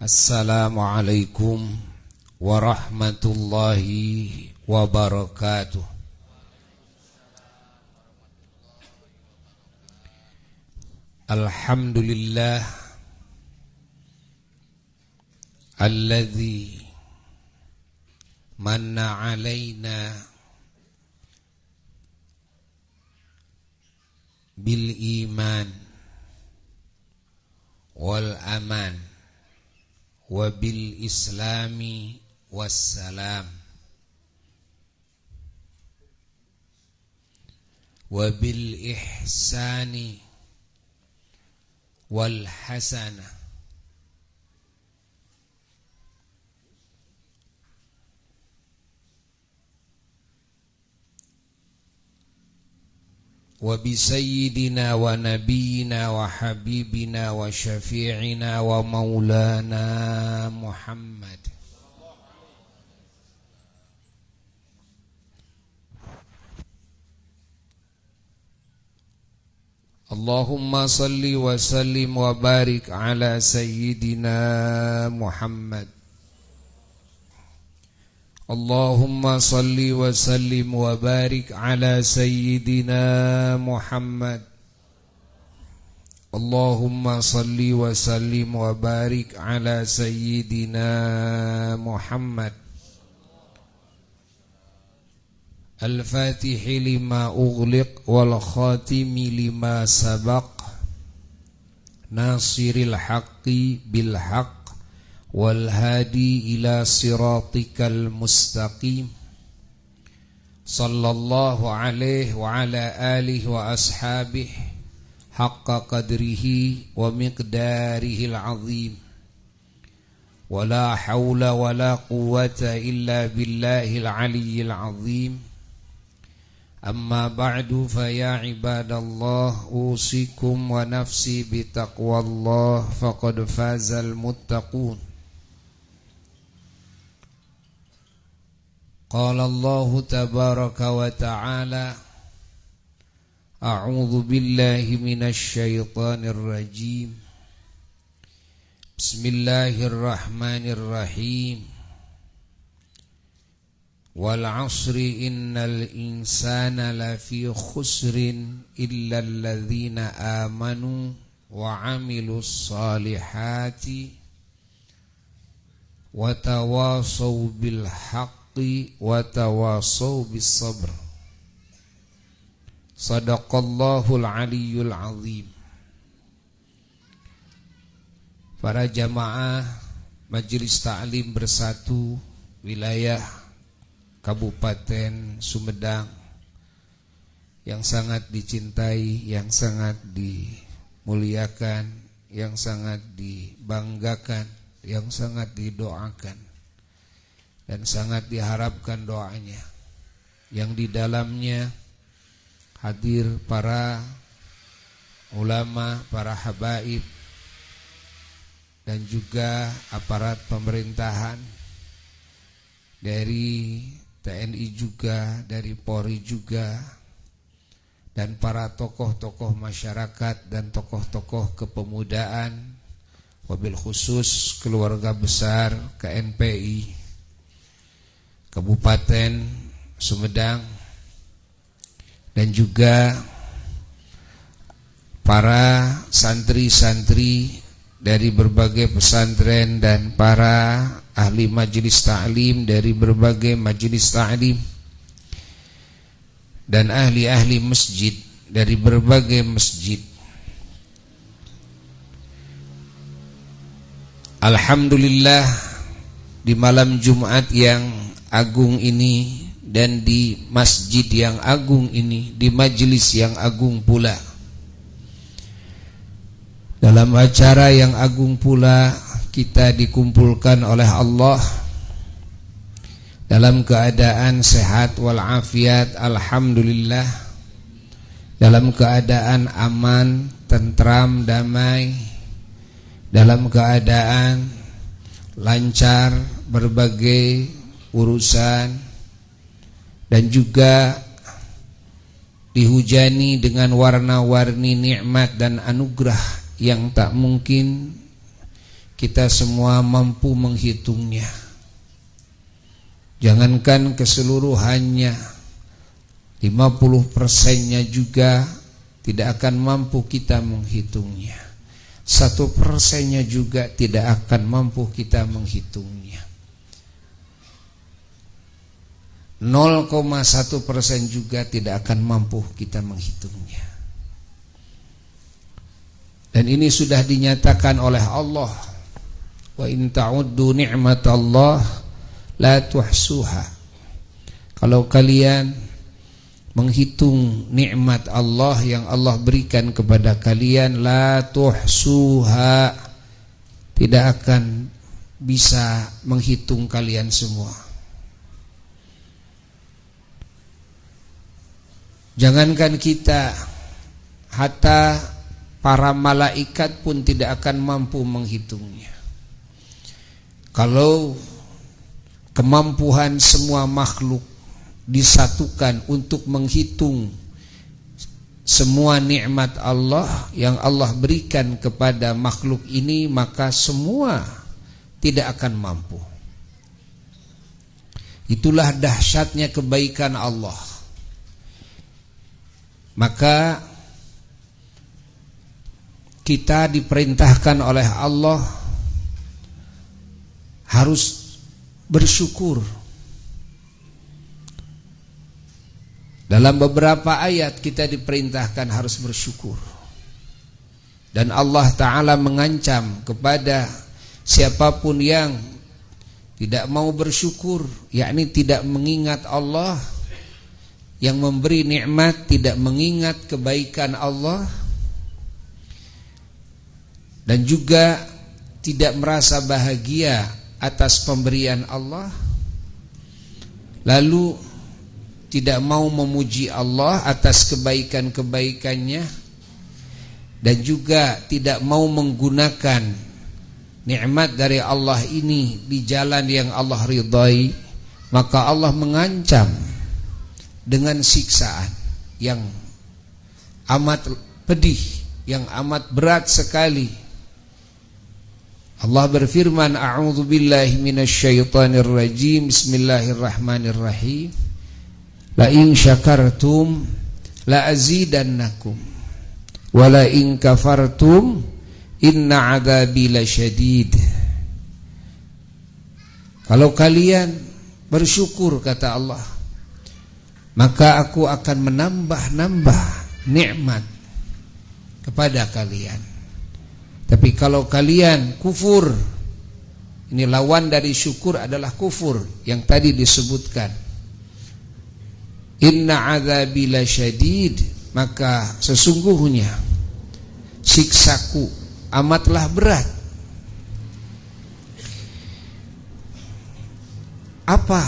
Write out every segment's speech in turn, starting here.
Assalamualaikum warahmatullahi wabarakatuh. Alhamdulillah alladzi manna alaina bil iman wal aman wabil islami wassalam wabil ihsani wal hasanah wa bi sayyidina wa nabiyyina wa habibina wa syafi'ina wa maulana Muhammad Allahumma salli wa sallim wa barik ala sayyidina Muhammad Allahumma salli wa sallim wa barik ala sayyidina Muhammad Allahumma salli wa sallim wa barik ala sayyidina Muhammad Al-Fatihi lima ughliq wal khatimi lima sabaq Nasiril haqqi bil haqq wal hadi ila siratikal mustaqim sallallahu alaihi wa ala alihi wa ashabihi haqqa qadrihi wa miqdarihil azim wa la hawla wa la quwwata illa billahil aliyyil azim amma ba'du fa ya ibadallah usikum wa nafsi bitaqwallah faqad fazal muttaqun Qala Allahu tabaraka wa ta'ala A'udzu billahi minasy syaithanir rajim Bismillahirrahmanirrahim Wal 'asri innal insana lafi khusrin illa alladhina amanu wa 'amilus salihati wa tawasaw bil haqq wa tawasaw bis sabr. Sadaqallahul aliyyul azim. Para jamaah Majelis Ta'lim Bersatu wilayah Kabupaten Sumedang yang sangat dicintai, yang sangat dimuliakan, yang sangat dibanggakan, yang sangat didoakan dan sangat diharapkan doanya, yang di dalamnya hadir para ulama, para habaib dan juga aparat pemerintahan dari TNI juga, dari Polri juga, dan para tokoh-tokoh masyarakat dan tokoh-tokoh kepemudaan, wabil khusus keluarga besar KNPI Kabupaten Sumedang, dan juga para santri-santri dari berbagai pesantren dan para ahli majelis ta'lim dari berbagai majelis ta'lim dan ahli-ahli masjid dari berbagai masjid. Alhamdulillah, di malam Jumat yang agung ini dan di masjid yang agung ini, di majelis yang agung pula, dalam acara yang agung pula, kita dikumpulkan oleh Allah dalam keadaan sehat walafiat, alhamdulillah, dalam keadaan aman, tentram, damai, dalam keadaan lancar berbagai urusan, dan juga dihujani dengan warna-warni nikmat dan anugerah yang tak mungkin kita semua mampu menghitungnya. Jangankan keseluruhannya, 50%-nya juga tidak akan mampu kita menghitungnya. 1%-nya juga tidak akan mampu kita menghitungnya. 0,1% juga tidak akan mampu kita menghitungnya. Dan ini sudah dinyatakan oleh Allah, wa in ta'uddu ni'matallah la tuhsuha. Kalau kalian menghitung nikmat Allah yang Allah berikan kepada kalian, la tuhsuha, tidak akan bisa menghitung kalian semua. Jangankan kita, hatta para malaikat pun tidak akan mampu menghitungnya. Kalau kemampuan semua makhluk disatukan untuk menghitung semua nikmat Allah yang Allah berikan kepada makhluk ini, maka semua tidak akan mampu. Itulah dahsyatnya kebaikan Allah. Maka kita diperintahkan oleh Allah harus bersyukur. Dalam beberapa ayat kita diperintahkan harus bersyukur. Dan Allah Ta'ala mengancam kepada siapapun yang tidak mau bersyukur, yakni tidak mengingat Allah yang memberi nikmat, tidak mengingat kebaikan Allah, dan juga tidak merasa bahagia atas pemberian Allah, lalu tidak mau memuji Allah atas kebaikan-kebaikannya, dan juga tidak mau menggunakan nikmat dari Allah ini di jalan yang Allah ridhai, maka Allah mengancam dengan siksaan yang amat pedih, yang amat berat sekali. Allah berfirman, a'udzu billahi minasyaitonir rajim, bismillahirrahmanirrahim, la in syakartum la azidannakum wa la in kafartum inna adzabi lasyadid. Kalau kalian bersyukur, kata Allah, maka aku akan menambah-nambah nikmat kepada kalian. Tapi kalau kalian kufur, ini lawan dari syukur adalah kufur yang tadi disebutkan, inna adzabi lasyadid, maka sesungguhnya siksaku amatlah berat. Apa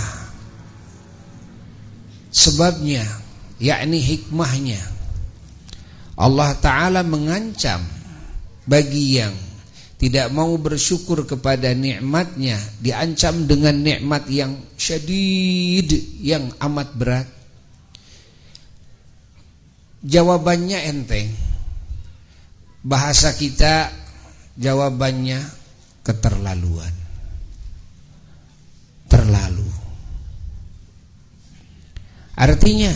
sebabnya? Yakni hikmahnya. Allah Ta'ala mengancam bagi yang tidak mau bersyukur kepada nikmatnya, diancam dengan nikmat yang syadid, yang amat berat. Jawabannya enteng. Bahasa kita jawabannya keterlaluan. Terlalu. Artinya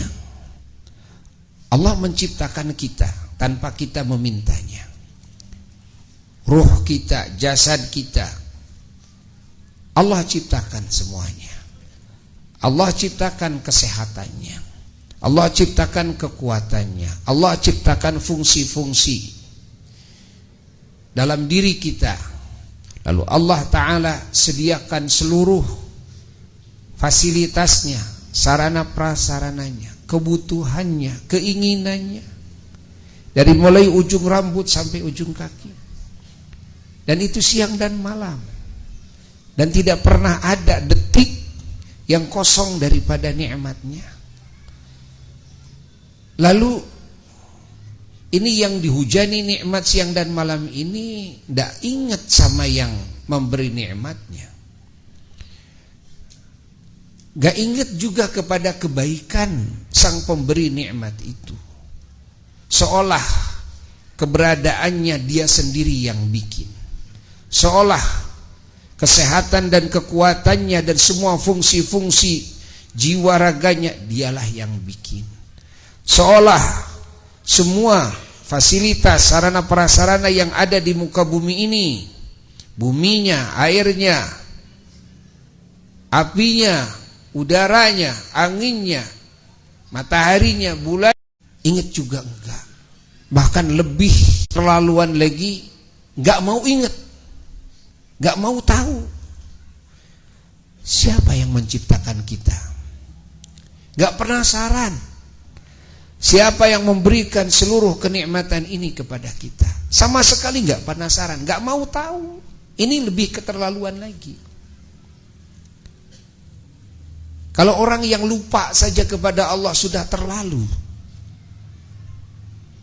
Allah menciptakan kita tanpa kita memintanya. Ruh kita, jasad kita, Allah ciptakan semuanya. Allah ciptakan kesehatannya, Allah ciptakan kekuatannya, Allah ciptakan fungsi-fungsi dalam diri kita. Lalu Allah Ta'ala sediakan seluruh fasilitasnya, sarana prasarananya, kebutuhannya, keinginannya, dari mulai ujung rambut sampai ujung kaki. Dan itu siang dan malam. Dan tidak pernah ada detik yang kosong daripada nikmatnya. Lalu ini yang dihujani nikmat siang dan malam ini tidak ingat sama yang memberi nikmatnya. Gak ingat juga kepada kebaikan sang pemberi nikmat itu. Seolah keberadaannya dia sendiri yang bikin, seolah kesehatan dan kekuatannya dan semua fungsi-fungsi jiwa raganya dialah yang bikin. Seolah semua fasilitas sarana prasarana yang ada di muka bumi ini, buminya, airnya, apinya, udaranya, anginnya, mataharinya, bulan, ingat juga enggak. Bahkan lebih terlaluan lagi, enggak mau ingat, enggak mau tahu siapa yang menciptakan kita. Enggak penasaran siapa yang memberikan seluruh kenikmatan ini kepada kita. Sama sekali enggak penasaran, enggak mau tahu. Ini lebih keterlaluan lagi. Kalau orang yang lupa saja kepada Allah sudah terlalu,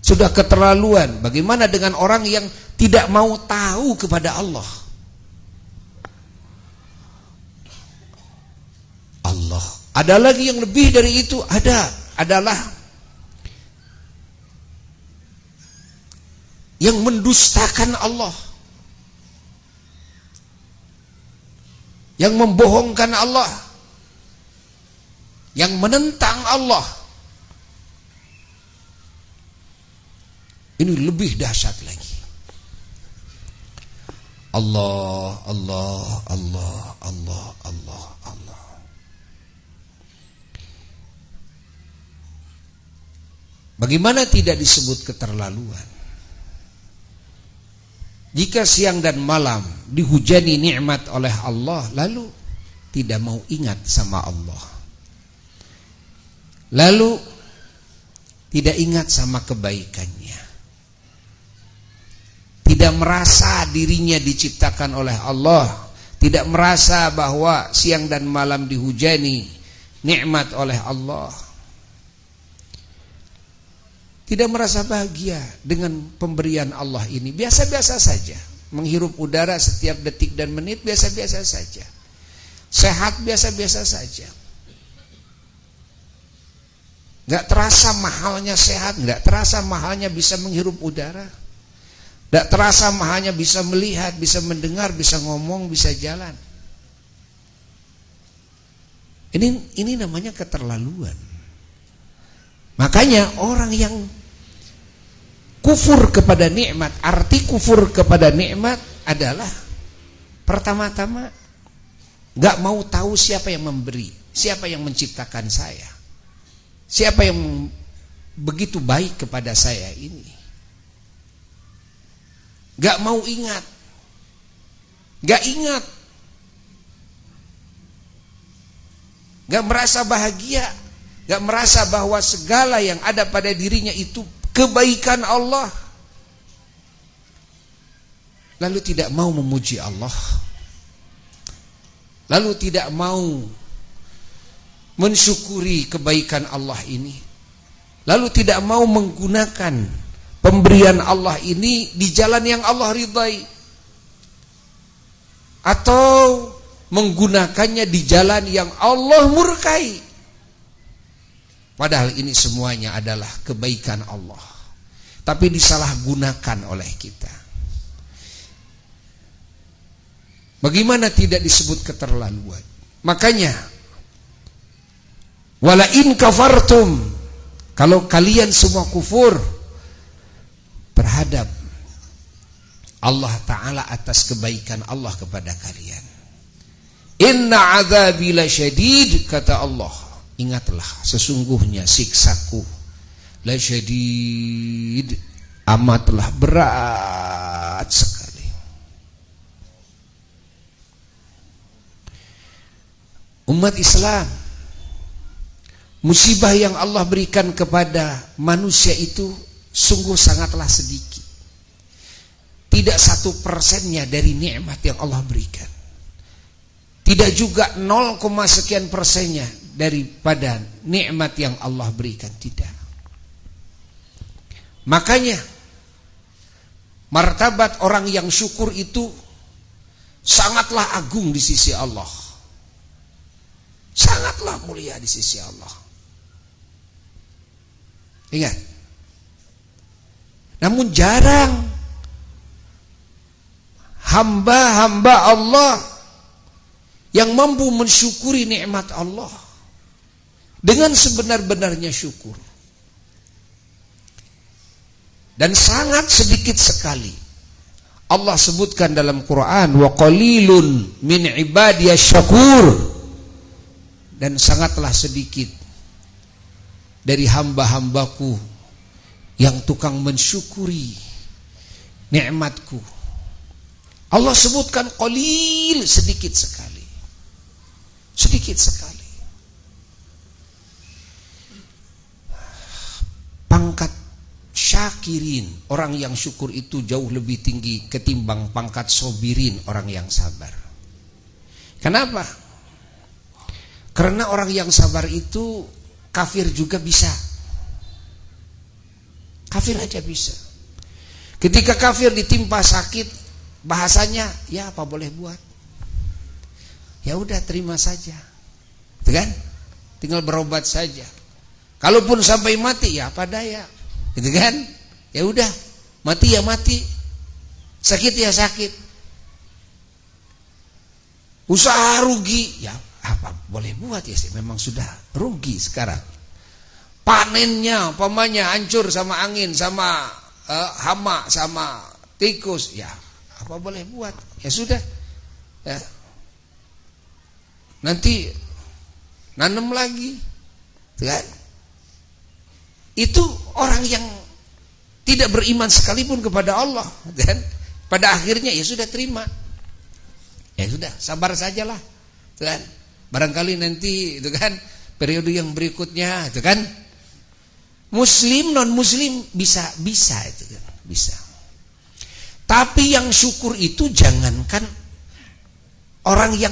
sudah keterlaluan. Bagaimana dengan orang yang tidak mau tahu kepada Allah? Allah. Ada lagi yang lebih dari itu, adalah yang mendustakan Allah, yang membohongkan Allah, yang menentang Allah. Ini lebih dahsyat lagi. Allah, Allah, Allah, Allah, Allah, Allah. Bagaimana tidak disebut keterlaluan? Jika siang dan malam dihujani nikmat oleh Allah, lalu tidak mau ingat sama Allah, lalu tidak ingat sama kebaikannya, tidak merasa dirinya diciptakan oleh Allah, tidak merasa bahwa siang dan malam dihujani nikmat oleh Allah, tidak merasa bahagia dengan pemberian Allah ini, biasa-biasa saja, menghirup udara setiap detik dan menit biasa-biasa saja, sehat biasa-biasa saja. Gak terasa mahalnya sehat, gak terasa mahalnya bisa menghirup udara, gak terasa mahalnya bisa melihat, bisa mendengar, bisa ngomong, bisa jalan. Ini namanya keterlaluan. Makanya orang yang kufur kepada nikmat, arti kufur kepada nikmat adalah pertama-tama gak mau tahu siapa yang memberi, siapa yang menciptakan saya, siapa yang begitu baik kepada saya ini. Gak mau ingat, gak ingat, gak merasa bahagia, gak merasa bahwa segala yang ada pada dirinya itu kebaikan Allah, lalu tidak mau memuji Allah, lalu tidak mau mensyukuri kebaikan Allah ini, lalu tidak mau menggunakan pemberian Allah ini di jalan yang Allah ridai, atau menggunakannya di jalan yang Allah murkai. Padahal ini semuanya adalah kebaikan Allah, tapi disalahgunakan oleh kita. Bagaimana tidak disebut keterlaluan? Makanya wala in kafartum, kalau kalian semua kufur terhadap Allah Ta'ala atas kebaikan Allah kepada kalian, inna azabi lasyadid, kata Allah, ingatlah sesungguhnya siksaku lasyadid, amatlah berat sekali. Umat Islam, musibah yang Allah berikan kepada manusia itu sungguh sangatlah sedikit. Tidak 1%-nya dari nikmat yang Allah berikan. Tidak juga 0, sekian persennya daripada nikmat yang Allah berikan. Tidak. Makanya martabat orang yang syukur itu sangatlah agung di sisi Allah, sangatlah mulia di sisi Allah. Ingat. Namun jarang hamba-hamba Allah yang mampu mensyukuri nikmat Allah dengan sebenar-benarnya syukur. Dan sangat sedikit sekali Allah sebutkan dalam Quran, wa qalilun min ibadiyasy syakur, dan sangatlah sedikit dari hamba-hambaku yang tukang mensyukuri nikmatku. Allah sebutkan qalil, sedikit sekali. Sedikit sekali. Pangkat syakirin, orang yang syukur itu jauh lebih tinggi ketimbang pangkat sobirin, orang yang sabar. Kenapa? Karena orang yang sabar itu kafir juga bisa. Kafir aja bisa. Ketika kafir ditimpa sakit, bahasanya, ya apa boleh buat? Ya udah terima saja. Gitu kan? Tinggal berobat saja. Kalaupun sampai mati, ya apa daya. Gitu kan? Ya udah, mati ya mati. Sakit ya sakit. Usaha rugi, ya apa boleh buat ya sih, memang sudah rugi sekarang. Panennya pamannya hancur sama angin, sama hama, sama tikus, ya apa boleh buat? Ya sudah. Ya. Nanti nanam lagi. Kan? Itu orang yang tidak beriman sekalipun kepada Allah, dan pada akhirnya ya sudah terima. Ya sudah, sabar sajalah. Kan? Barangkali nanti itu kan periode yang berikutnya itu kan muslim non muslim bisa itu kan, bisa. Tapi yang syukur itu jangankan orang yang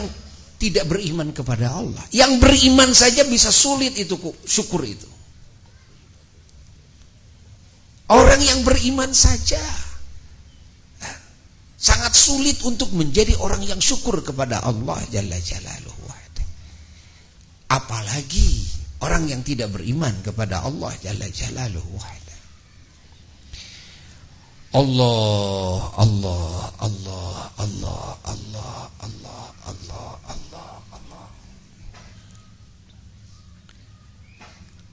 tidak beriman kepada Allah, yang beriman saja bisa sulit itu syukur itu. Orang yang beriman saja sangat sulit untuk menjadi orang yang syukur kepada Allah Jalla Jalaluhu. Apalagi orang yang tidak beriman kepada Allah Jalla Jalaluhu. Allah, Allah, Allah, Allah, Allah, Allah, Allah, Allah, Allah.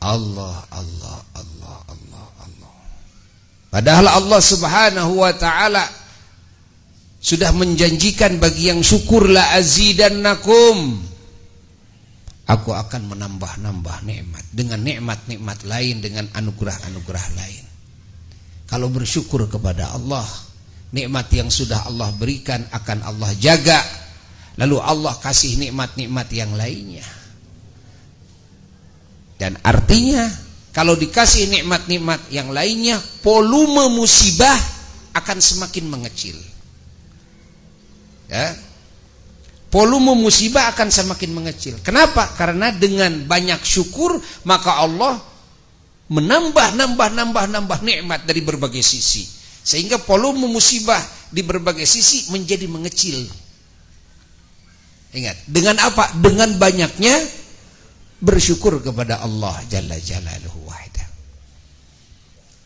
Allah, Allah, Allah, Allah, Allah. Padahal Allah Subhanahu wa taala sudah menjanjikan bagi yang syukur, la azidannakum. Aku akan menambah-nambah nikmat dengan nikmat-nikmat lain, dengan anugerah-anugerah lain. Kalau bersyukur kepada Allah, nikmat yang sudah Allah berikan akan Allah jaga. Lalu Allah kasih nikmat-nikmat yang lainnya. Dan artinya kalau dikasih nikmat-nikmat yang lainnya, volume musibah akan semakin mengecil. Ya. Volume musibah akan semakin mengecil. Kenapa? Karena dengan banyak syukur maka Allah menambah nikmat dari berbagai sisi, sehingga volume musibah di berbagai sisi menjadi mengecil. Ingat, dengan apa? Dengan banyaknya bersyukur kepada Allah Jalla Jalaluhu wahda.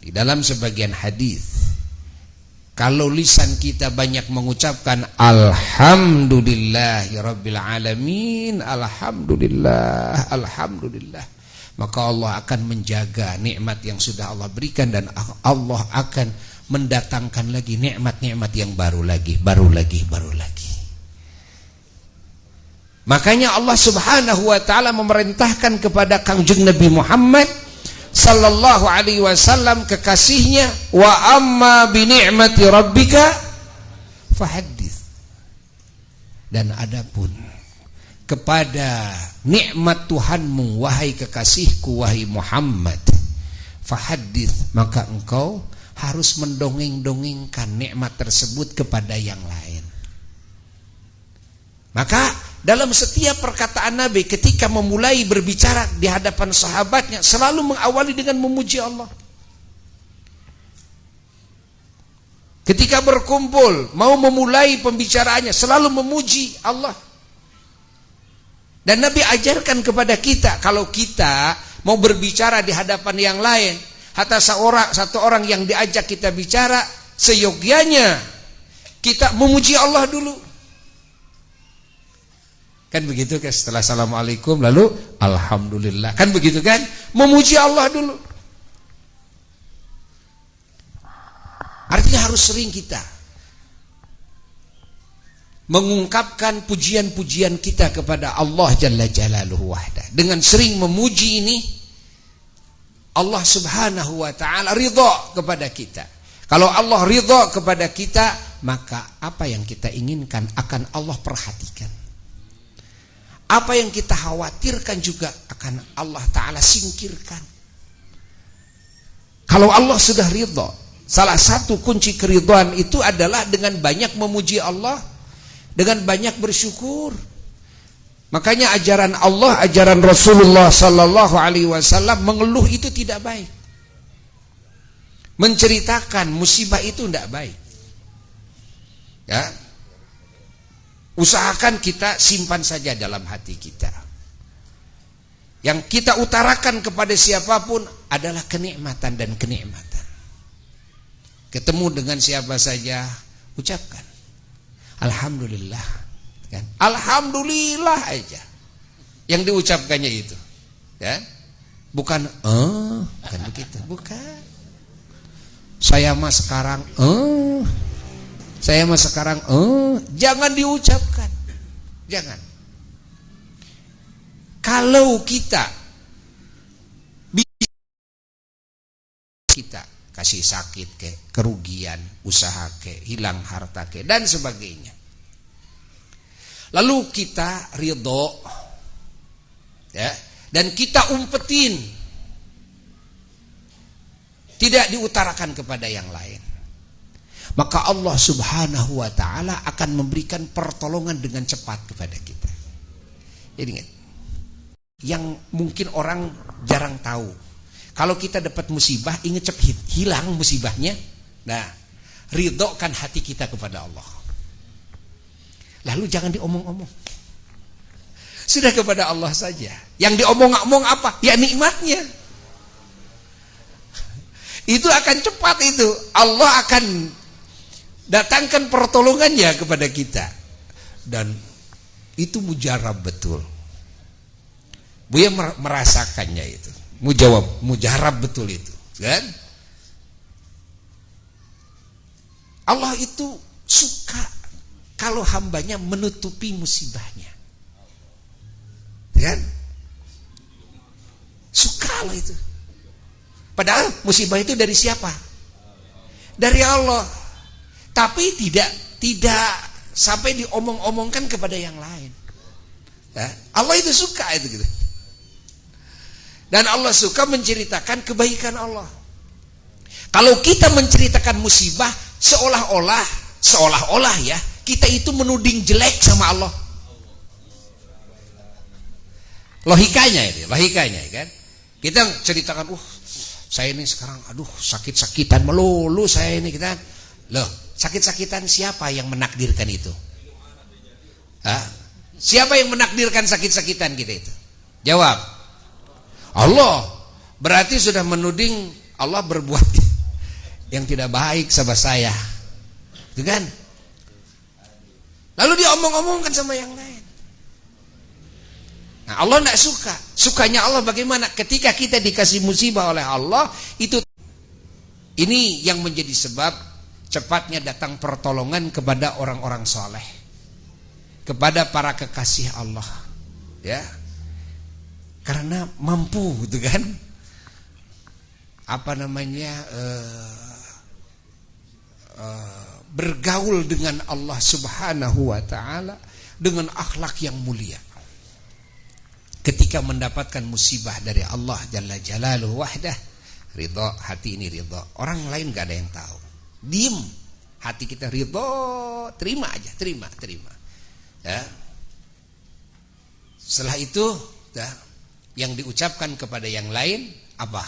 Di dalam sebagian hadis, kalau lisan kita banyak mengucapkan Alhamdulillahirabbil alamin, Alhamdulillah, Alhamdulillah, maka Allah akan menjaga nikmat yang sudah Allah berikan, dan Allah akan mendatangkan lagi nikmat-nikmat yang baru lagi, baru lagi, baru lagi. Makanya Allah Subhanahu wa taala memerintahkan kepada Kangjeng Nabi Muhammad sallallahu alaihi wasallam, kekasihnya, wa amma bi ni'mati rabbika fahaddits. Dan adapun kepada nikmat Tuhanmu wahai kekasihku, wahai Muhammad, fahaddits, maka engkau harus mendongeng-dongengkan nikmat tersebut kepada yang lain. Maka dalam setiap perkataan Nabi ketika memulai berbicara di hadapan sahabatnya, selalu mengawali dengan memuji Allah. Ketika berkumpul mau memulai pembicaraannya, selalu memuji Allah. Dan Nabi ajarkan kepada kita, kalau kita mau berbicara di hadapan yang lain, hatta satu orang yang diajak kita bicara, seyogyanya kita memuji Allah dulu. Kan begitu kan, setelah assalamualaikum lalu alhamdulillah. Kan begitu kan? Memuji Allah dulu. Artinya harus sering kita mengungkapkan pujian-pujian kita kepada Allah Jalla Jalaluhu wahdah. Dengan sering memuji ini, Allah Subhanahu wa ta'ala ridha kepada kita. Kalau Allah ridha kepada kita, maka apa yang kita inginkan akan Allah perhatikan. Apa yang kita khawatirkan juga akan Allah Ta'ala singkirkan. Kalau Allah sudah ridha, salah satu kunci keridhaan itu adalah dengan banyak memuji Allah, dengan banyak bersyukur. Makanya ajaran Allah, ajaran Rasulullah sallallahu alaihi wasallam, mengeluh itu tidak baik. Menceritakan musibah itu tidak baik. Ya. Usahakan kita simpan saja dalam hati kita. Yang kita utarakan kepada siapapun adalah kenikmatan dan kenikmatan. Ketemu dengan siapa saja, ucapkan alhamdulillah, kan? Alhamdulillah aja yang diucapkannya itu, kan? Bukan kan begitu, bukan. Saya mah sekarang jangan diucapkan, jangan. Kalau kita kasih sakit ke, kerugian usaha ke, hilang harta ke, dan sebagainya, lalu kita ridho, ya, dan kita umpetin, tidak diutarakan kepada yang lain, maka Allah Subhanahu wa ta'ala akan memberikan pertolongan dengan cepat kepada kita. Jadi ingat, yang mungkin orang jarang tahu, kalau kita dapat musibah, ingat cepat hilang musibahnya. Nah, ridhokan hati kita kepada Allah. Lalu jangan diomong-omong, sudah kepada Allah saja. Yang diomong-omong apa? Ya nikmatnya. Itu akan cepat itu. Allah akan datangkan pertolongannya kepada kita. Dan itu mujarab betul. Buya merasakannya itu. Mujarab betul itu, kan? Allah itu suka kalau hambanya menutupi musibahnya, kan? Suka Allah itu. Padahal musibah itu dari siapa? Dari Allah. Tapi tidak sampai diomong-omongkan kepada yang lain. Ya? Allah itu suka itu gitu. Dan Allah suka menceritakan kebaikan Allah. Kalau kita menceritakan musibah, seolah-olah ya, kita itu menuding jelek sama Allah. Logikanya kan? Kita ceritakan, saya ini sekarang sakit-sakitan melulu saya ini, kita. Loh, sakit-sakitan siapa yang menakdirkan itu? Siapa yang menakdirkan sakit-sakitan kita itu? Jawab. Allah. Berarti sudah menuding Allah berbuat yang tidak baik sama saya, itu kan? Lalu diomong-omongkan sama yang lain. Nah, Allah tidak suka. Sukanya Allah bagaimana? Ketika kita dikasih musibah oleh Allah, ini yang menjadi sebab cepatnya datang pertolongan kepada orang-orang soleh, kepada para kekasih Allah, ya. Karena mampu, gitu kan? Bergaul dengan Allah Subhanahu wa ta'ala dengan akhlak yang mulia. Ketika mendapatkan musibah dari Allah Jalla Jalaluhu wahdah, ridho, hati ini ridho. Orang lain gak ada yang tahu. Diem, hati kita ridho, terima aja, terima. Ya. Setelah itu, ya, yang diucapkan kepada yang lain apa?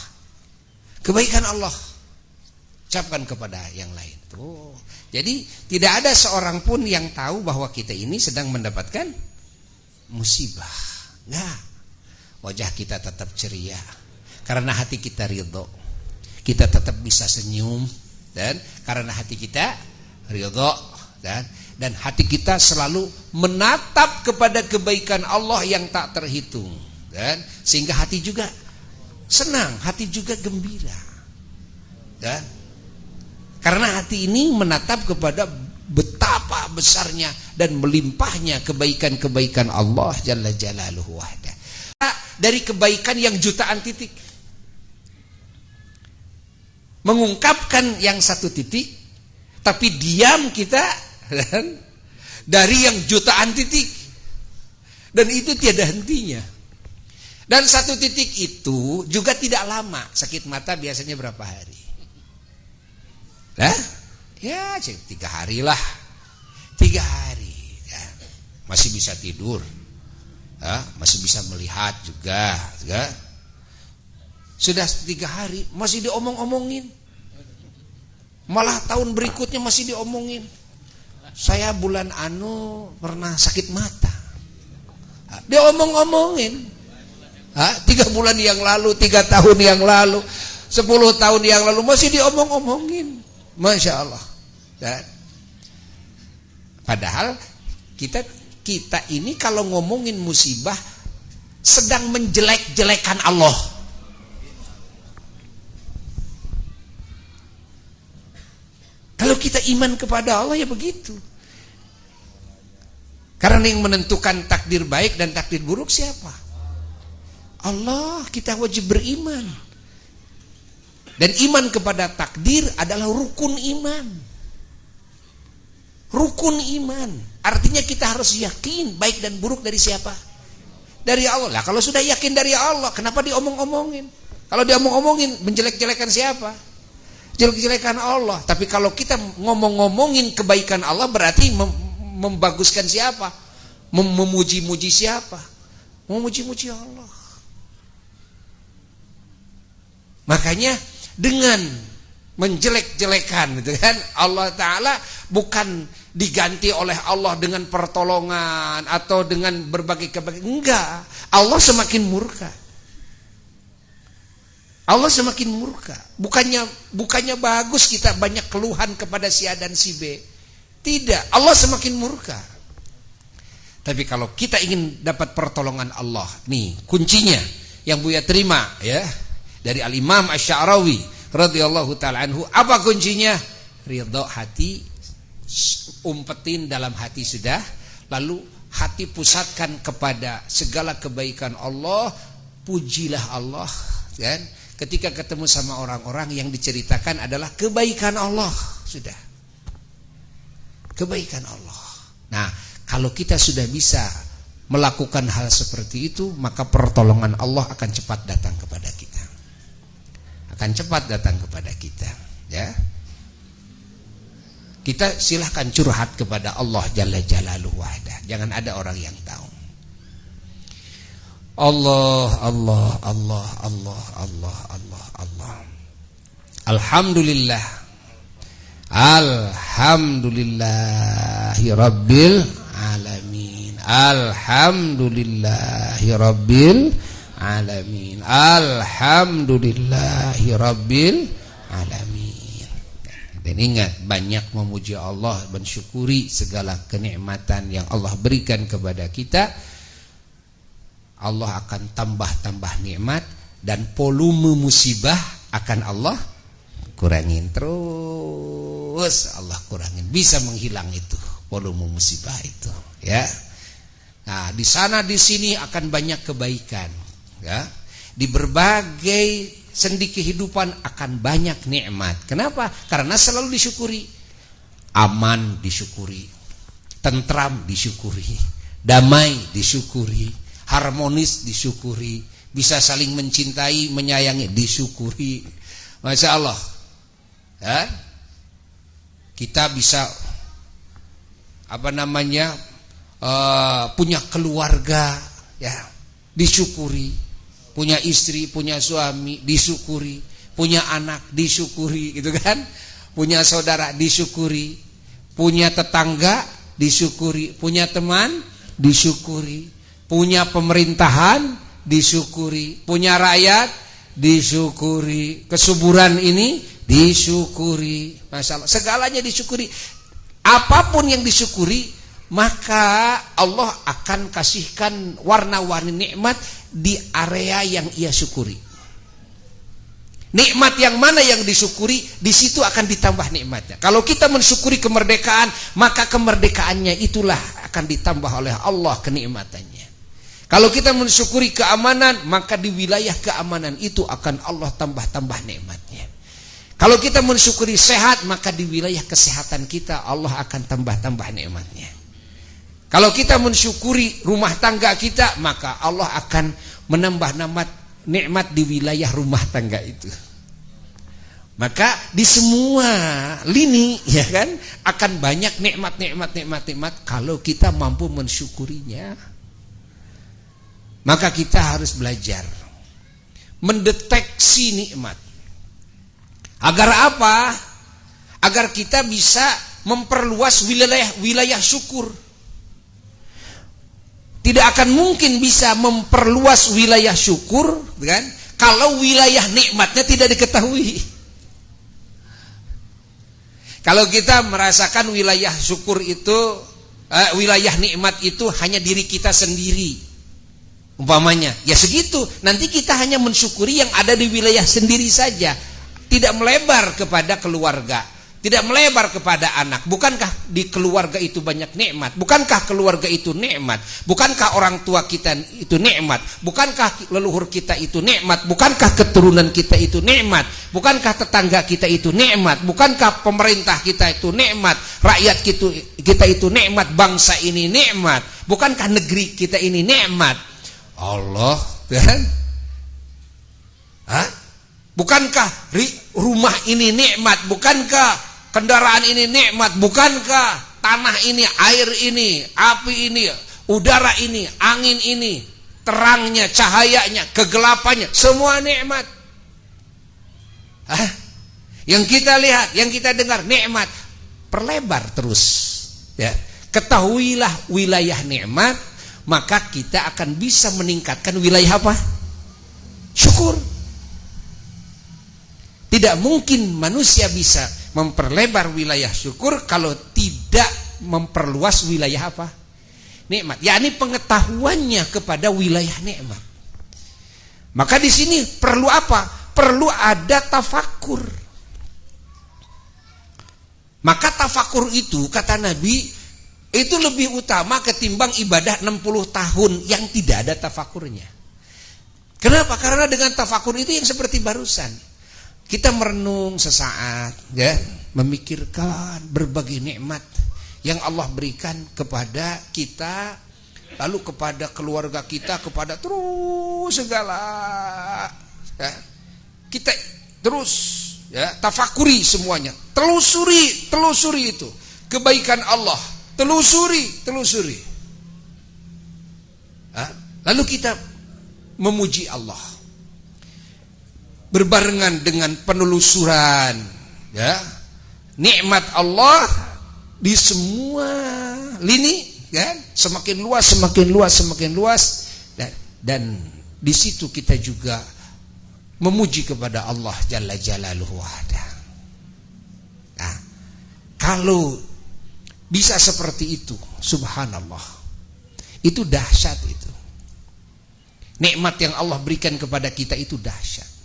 Kebaikan Allah. Ucapkan kepada yang lain. Tuh. Jadi tidak ada seorang pun yang tahu bahwa kita ini sedang mendapatkan musibah. Enggak. Wajah kita tetap ceria karena hati kita ridho. Kita tetap bisa senyum, dan karena hati kita ridho, Dan hati kita selalu menatap kepada kebaikan Allah yang tak terhitung, dan sehingga hati juga senang, hati juga gembira, dan karena hati ini menatap kepada betapa besarnya dan melimpahnya kebaikan-kebaikan Allah Jalla Jalaluhu wahda. Dari kebaikan yang jutaan titik, mengungkapkan yang satu titik, tapi diam kita dari yang jutaan titik, dan itu tiada hentinya. Dan satu titik itu juga tidak lama. Sakit mata biasanya berapa hari? Ya 3 hari lah. 3 hari ya. Masih bisa tidur ya, masih bisa melihat juga ya. Sudah 3 hari masih diomong-omongin, malah tahun berikutnya masih diomongin. Saya bulan anu pernah sakit mata, dia omong-omongin. 3 bulan yang lalu, 3 tahun yang lalu, 10 tahun yang lalu masih diomong-omongin. Masya Allah. Dan padahal kita ini kalau ngomongin musibah sedang menjelek-jelekan Allah. Kalau kita iman kepada Allah ya begitu. Karena yang menentukan takdir baik dan takdir buruk siapa? Allah. Kita wajib beriman. Dan iman kepada takdir adalah rukun iman. Rukun iman. Artinya kita harus yakin baik dan buruk dari siapa? Dari Allah. Lah kalau sudah yakin dari Allah, kenapa diomong-omongin? Kalau diomong-omongin, menjelek-jelekan siapa? Jelek-jelekan Allah. Tapi kalau kita ngomong-ngomongin kebaikan Allah, berarti membaguskan siapa? Memuji-muji siapa? Memuji-muji Allah. Makanya dengan menjelek-jelekan gitu kan, Allah Ta'ala bukan diganti oleh Allah dengan pertolongan atau dengan berbagai kebaikan. Enggak. Allah semakin murka. Allah semakin murka. Bukannya bagus kita banyak keluhan kepada si A dan si B. Tidak, Allah semakin murka. Tapi kalau kita ingin dapat pertolongan Allah, nih kuncinya yang Buya terima ya dari Al-Imam Asy-Sya'rawi radhiyallahu taala anhu. Apa kuncinya? Ridho hati, umpetin dalam hati sudah, lalu hati pusatkan kepada segala kebaikan Allah, pujilah Allah kan? Ketika ketemu sama orang-orang yang diceritakan adalah kebaikan Allah, sudah. Kebaikan Allah. Nah, kalau kita sudah bisa melakukan hal seperti itu, maka pertolongan Allah akan cepat datang kepada kita. Akan cepat datang kepada kita, ya. Kita silahkan curhat kepada Allah Jalla Jalaluhu wahda. Jangan ada orang yang tahu. Allah, Allah, Allah, Allah, Allah, Allah, Allah. Alhamdulillah. Alhamdulillahi Rabbil Alamin. Alhamdulillahi Rabbil Alamin. Alhamdulillahi Rabbil Alamin. Dan ingat, banyak memuji Allah, mensyukuri segala kenikmatan yang Allah berikan kepada kita. Allah akan tambah-tambah nikmat, dan volume musibah akan Allah kurangin terus. Allah kurangin, bisa menghilang itu volume musibah itu, ya. Nah, di sana di sini akan banyak kebaikan, ya. Di berbagai sendi kehidupan akan banyak nikmat. Kenapa? Karena selalu disyukuri. Aman disyukuri, tentram disyukuri, damai disyukuri, harmonis disyukuri, bisa saling mencintai, menyayangi disyukuri. Masya Allah ya? Kita bisa punya keluarga ya, disyukuri, punya istri, punya suami disyukuri, punya anak disyukuri gitu kan, punya saudara disyukuri, punya tetangga disyukuri, punya teman disyukuri, punya pemerintahan disyukuri, punya rakyat disyukuri, kesuburan ini disyukuri. Masya Allah, segalanya disyukuri. apapun yang disyukuri, maka Allah akan kasihkan warna-warni nikmat di area yang ia syukuri. Nikmat yang mana yang disyukuri, di situ akan ditambah nikmatnya. Kalau kita mensyukuri kemerdekaan, maka kemerdekaannya itulah akan ditambah oleh Allah kenikmatannya. Kalau kita mensyukuri keamanan, maka di wilayah keamanan itu akan Allah tambah-tambah nikmatnya. Kalau kita mensyukuri sehat, maka di wilayah kesehatan kita Allah akan tambah-tambah nikmatnya. Kalau kita mensyukuri rumah tangga kita, maka Allah akan menambah nikmat di wilayah rumah tangga itu. Maka di semua lini, ya kan, akan banyak nikmat kalau kita mampu mensyukurinya. Maka kita harus belajar mendeteksi nikmat. Agar apa? Agar kita bisa memperluas wilayah syukur. Tidak akan mungkin bisa memperluas wilayah syukur, kan? Kalau wilayah nikmatnya tidak diketahui. Kalau kita merasakan wilayah syukur itu, wilayah nikmat itu hanya diri kita sendiri, umpamanya, ya segitu. Nanti kita hanya mensyukuri yang ada di wilayah sendiri saja, tidak melebar kepada keluarga, tidak melebar kepada anak. Bukankah di keluarga itu banyak nikmat? Bukankah keluarga itu nikmat? Bukankah orang tua kita itu nikmat? Bukankah leluhur kita itu nikmat? Bukankah keturunan kita itu nikmat? Bukankah tetangga kita itu nikmat? Bukankah pemerintah kita itu nikmat? Rakyat kita itu nikmat? Bangsa ini nikmat? Bukankah negeri kita ini nikmat? Allah, kan? Bukankah rumah ini nikmat? Bukankah kendaraan ini nikmat? Bukankah tanah ini, air ini, api ini, udara ini, angin ini, terangnya, cahayanya, kegelapannya, semua nikmat? Yang kita lihat, yang kita dengar nikmat, perlebar terus, ya. Ketahuilah wilayah nikmat, maka kita akan bisa meningkatkan wilayah apa? Syukur. Tidak mungkin manusia bisa memperlebar wilayah syukur kalau tidak memperluas wilayah apa? Nikmat. Yakni pengetahuannya kepada wilayah nikmat. Maka di sini perlu apa? Perlu ada tafakur. Maka tafakur itu, kata Nabi, itu lebih utama ketimbang ibadah 60 tahun yang tidak ada tafakurnya. Kenapa? Karena dengan tafakur itu yang seperti barusan, kita merenung sesaat, ya, memikirkan berbagai nikmat yang Allah berikan kepada kita, lalu kepada keluarga kita, kepada terus segala, ya, kita terus, ya, tafakuri semuanya, telusuri itu kebaikan Allah. Telusuri. Lalu kita memuji Allah berbarengan dengan penelusuran, ya, nikmat Allah di semua lini, kan? Semakin luas, dan di situ kita juga memuji kepada Allah Jalla Jalaluhu wahda. Kalau bisa seperti itu, subhanallah, itu dahsyat itu. Nikmat yang Allah berikan kepada kita itu dahsyat.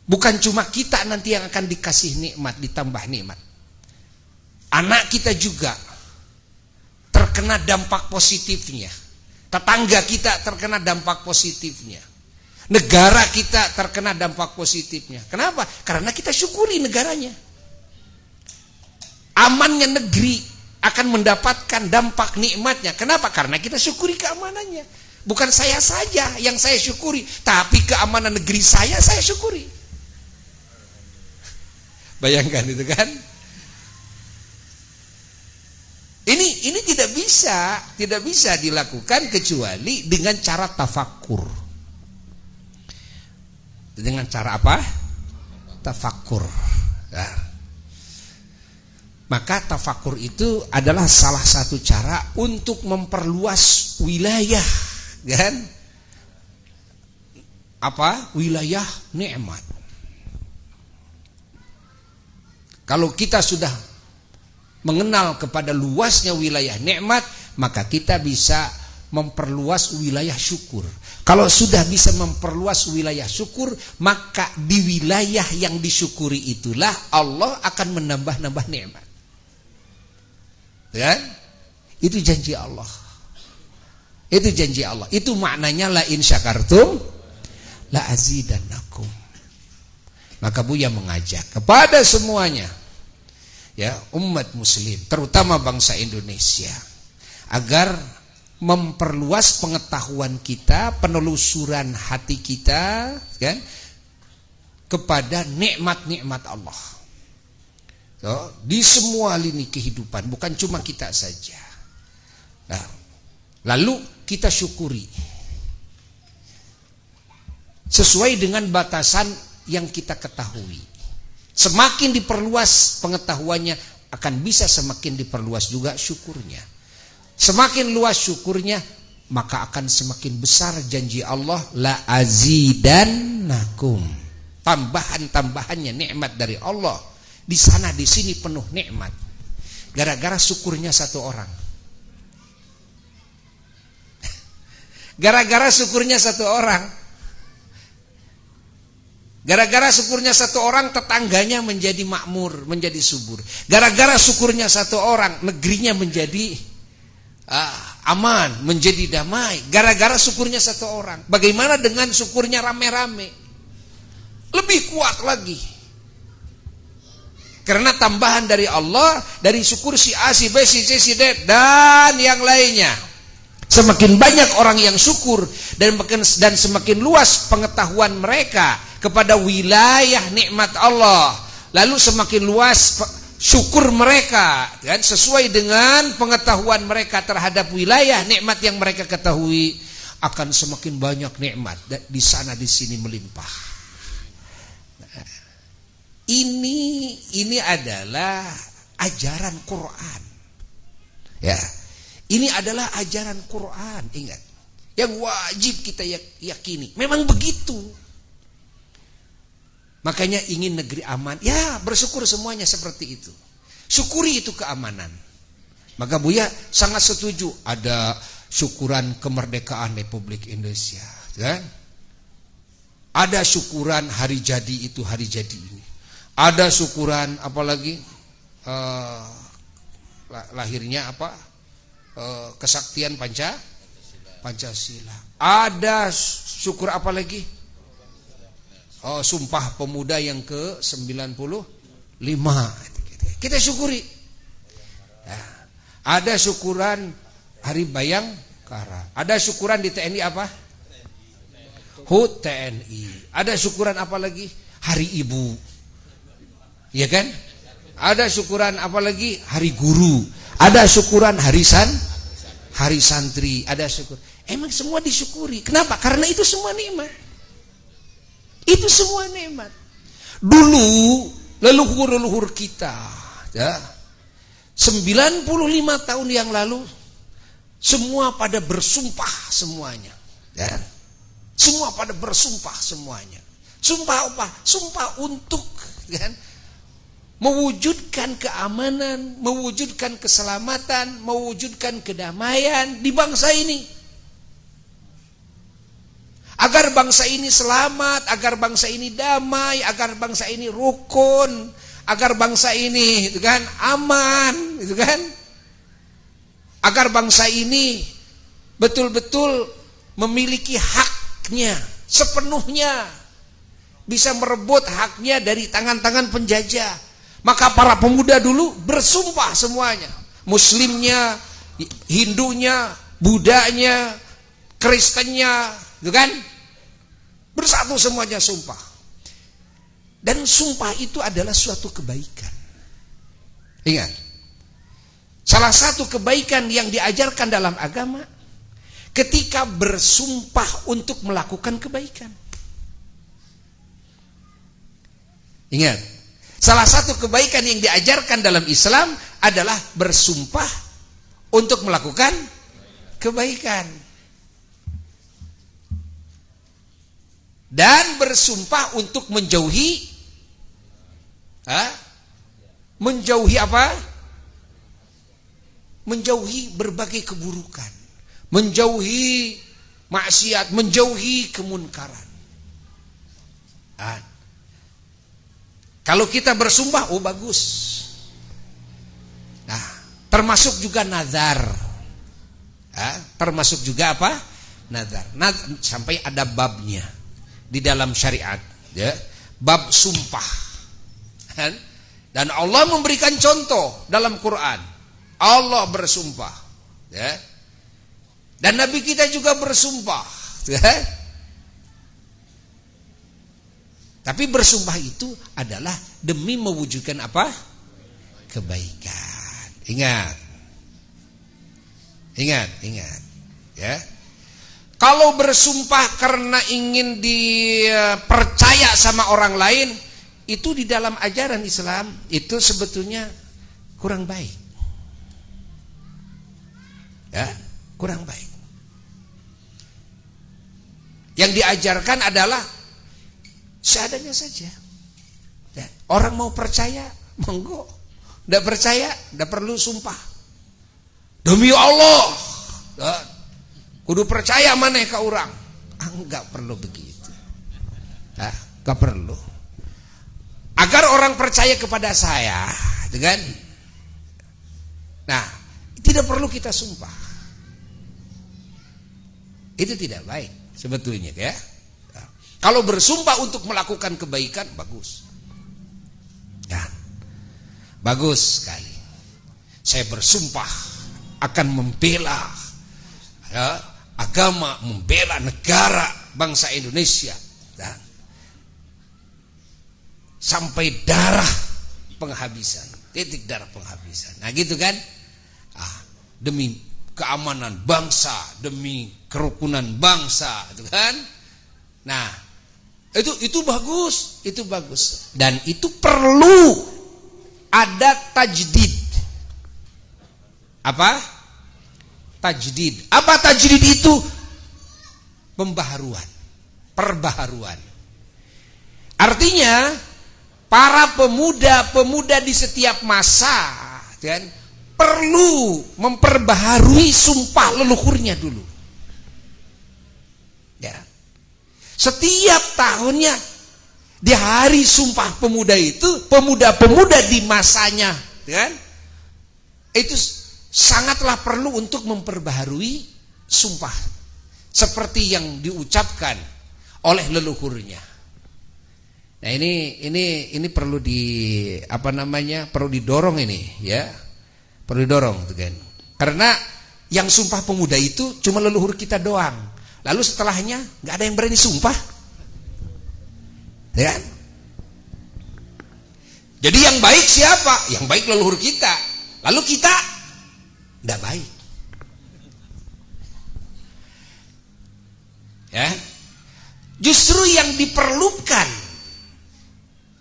Bukan cuma kita nanti yang akan dikasih nikmat, ditambah nikmat. Anak kita juga terkena dampak positifnya. Tetangga kita terkena dampak positifnya. Negara kita terkena dampak positifnya. Kenapa? Karena kita syukuri negaranya. Amannya negeri akan mendapatkan dampak nikmatnya. Kenapa? Karena kita syukuri keamanannya. Bukan saya saja yang saya syukuri, tapi keamanan negeri saya syukuri. Bayangkan itu kan? Ini tidak bisa dilakukan kecuali dengan cara tafakkur. Dengan cara apa? Tafakkur. Nah, maka tafakur itu adalah salah satu cara untuk memperluas wilayah, kan? Apa? Wilayah nikmat. Kalau kita sudah mengenal kepada luasnya wilayah nikmat, maka kita bisa memperluas wilayah syukur. Kalau sudah bisa memperluas wilayah syukur, maka di wilayah yang disyukuri itulah Allah akan menambah-nambah nikmat. Kan? Itu janji Allah. Itu janji Allah. Itu maknanya la in syakartum la azidannakum. Maka Buya mengajak kepada semuanya, ya, umat muslim, terutama bangsa Indonesia, agar memperluas pengetahuan kita, penelusuran hati kita, kan, kepada nikmat-nikmat Allah. So, di semua lini kehidupan, bukan cuma kita saja. Nah, lalu kita syukuri sesuai dengan batasan yang kita ketahui. Semakin diperluas pengetahuannya, akan bisa semakin diperluas juga syukurnya. Semakin luas syukurnya, maka akan semakin besar janji Allah, la azidannakum. Tambahan-tambahannya nikmat dari Allah. Di sana di sini penuh nikmat. Gara-gara syukurnya satu orang. Gara-gara syukurnya satu orang. Gara-gara syukurnya satu orang, tetangganya menjadi makmur, menjadi subur. Gara-gara syukurnya satu orang, negerinya menjadi aman, menjadi damai. Gara-gara syukurnya satu orang. Bagaimana dengan syukurnya rame-rame? Lebih kuat lagi. Karena tambahan dari Allah, dari syukur si A, si B, si C, si D, dan yang lainnya. Semakin banyak orang yang syukur dan semakin luas pengetahuan mereka kepada wilayah nikmat Allah, lalu semakin luas syukur mereka, kan, sesuai dengan pengetahuan mereka terhadap wilayah nikmat yang mereka ketahui, akan semakin banyak nikmat di sana di sini melimpah. Nah, ini adalah ajaran Quran, ya. Ini adalah ajaran Quran, ingat, yang wajib kita yakini. Memang begitu. Makanya ingin negeri aman, ya bersyukur semuanya seperti itu. Syukuri itu keamanan. Maka Buya sangat setuju ada syukuran kemerdekaan Republik Indonesia, kan? Ada syukuran hari jadi itu, hari jadi ini. Ada syukuran apalagi lahirnya apa? Kesaktian Pancasila. Ada syukur apa lagi? Sumpah Pemuda yang ke-95. Kita syukuri. Ya. Ada syukuran Hari Bayangkara. Ada syukuran di TNI apa? HUT TNI. Ada syukuran apa lagi? Hari Ibu. Ya kan? Ada syukuran apa lagi? Hari Guru. Ada syukuran Hari Santri. Ada syukur. Emang semua disyukuri. Kenapa? Karena itu semua nikmat. Itu semua nikmat. Dulu leluhur-leluhur kita, ya, 95 tahun yang lalu, semua pada bersumpah semuanya, ya. Semua pada bersumpah semuanya. Sumpah apa? Sumpah untuk, kan, mewujudkan keamanan, mewujudkan keselamatan, mewujudkan kedamaian di bangsa ini. Agar bangsa ini selamat, agar bangsa ini damai, agar bangsa ini rukun, agar bangsa ini, itu kan, aman, itu kan. Agar bangsa ini betul-betul memiliki haknya sepenuhnya, bisa merebut haknya dari tangan-tangan penjajah. Maka para pemuda dulu bersumpah semuanya, Muslimnya, Hindunya, Budanya, Kristennya, gitu kan? Bersatu semuanya sumpah. Dan sumpah itu adalah suatu kebaikan. Ingat, salah satu kebaikan yang diajarkan dalam agama, ketika bersumpah untuk melakukan kebaikan. Ingat, salah satu kebaikan yang diajarkan dalam Islam adalah bersumpah untuk melakukan kebaikan. Dan bersumpah untuk menjauhi menjauhi apa? menjauhi berbagai keburukan, menjauhi maksiat, menjauhi kemunkaran. Kalau kita bersumpah, oh bagus. Nah, termasuk juga nazar. Termasuk juga apa? Nazar. Sampai ada babnya di dalam syariat, ya. Bab sumpah. Dan Allah memberikan contoh dalam Quran. Allah bersumpah, ya. Dan Nabi kita juga bersumpah, ya. Tapi bersumpah itu adalah demi mewujudkan apa? Kebaikan. Ingat. Ya. Kalau bersumpah karena ingin dipercaya sama orang lain, itu di dalam ajaran Islam itu sebetulnya kurang baik. Ya, kurang baik. Yang diajarkan adalah seadanya saja. Ya, orang mau percaya, monggo. Tidak percaya, tidak perlu sumpah. Demi Allah, ya, kudu percaya maneh ka urang. Enggak perlu begitu. Ya, enggak perlu. Agar orang percaya kepada saya, dengan, nah, tidak perlu kita sumpah. Itu tidak baik sebetulnya, ya. Kalau bersumpah untuk melakukan kebaikan, bagus. Ya, bagus sekali. Saya bersumpah akan membela, ya, agama, membela negara bangsa Indonesia, ya, sampai darah penghabisan, titik darah penghabisan. Nah gitu kan? Demi keamanan bangsa, demi kerukunan bangsa, itu kan? Nah, itu bagus, itu bagus. Dan itu perlu ada tajdid. Apa? Tajdid. Apa tajdid itu? Pembaharuan, perbaharuan. Artinya para pemuda-pemuda di setiap masa, kan, perlu memperbaharui sumpah leluhurnya dulu. Ya. Setiap tahunnya di hari sumpah pemuda itu, pemuda-pemuda di masanya, kan, itu sangatlah perlu untuk memperbaharui sumpah seperti yang diucapkan oleh leluhurnya. Nah ini perlu perlu didorong ini, ya, perlu didorong, kan? Karena yang sumpah pemuda itu cuma leluhur kita doang. Lalu setelahnya nggak ada yang berani sumpah, ya kan? Jadi yang baik siapa? Yang baik leluhur kita. Lalu kita nggak baik, ya. Justru yang diperlukan,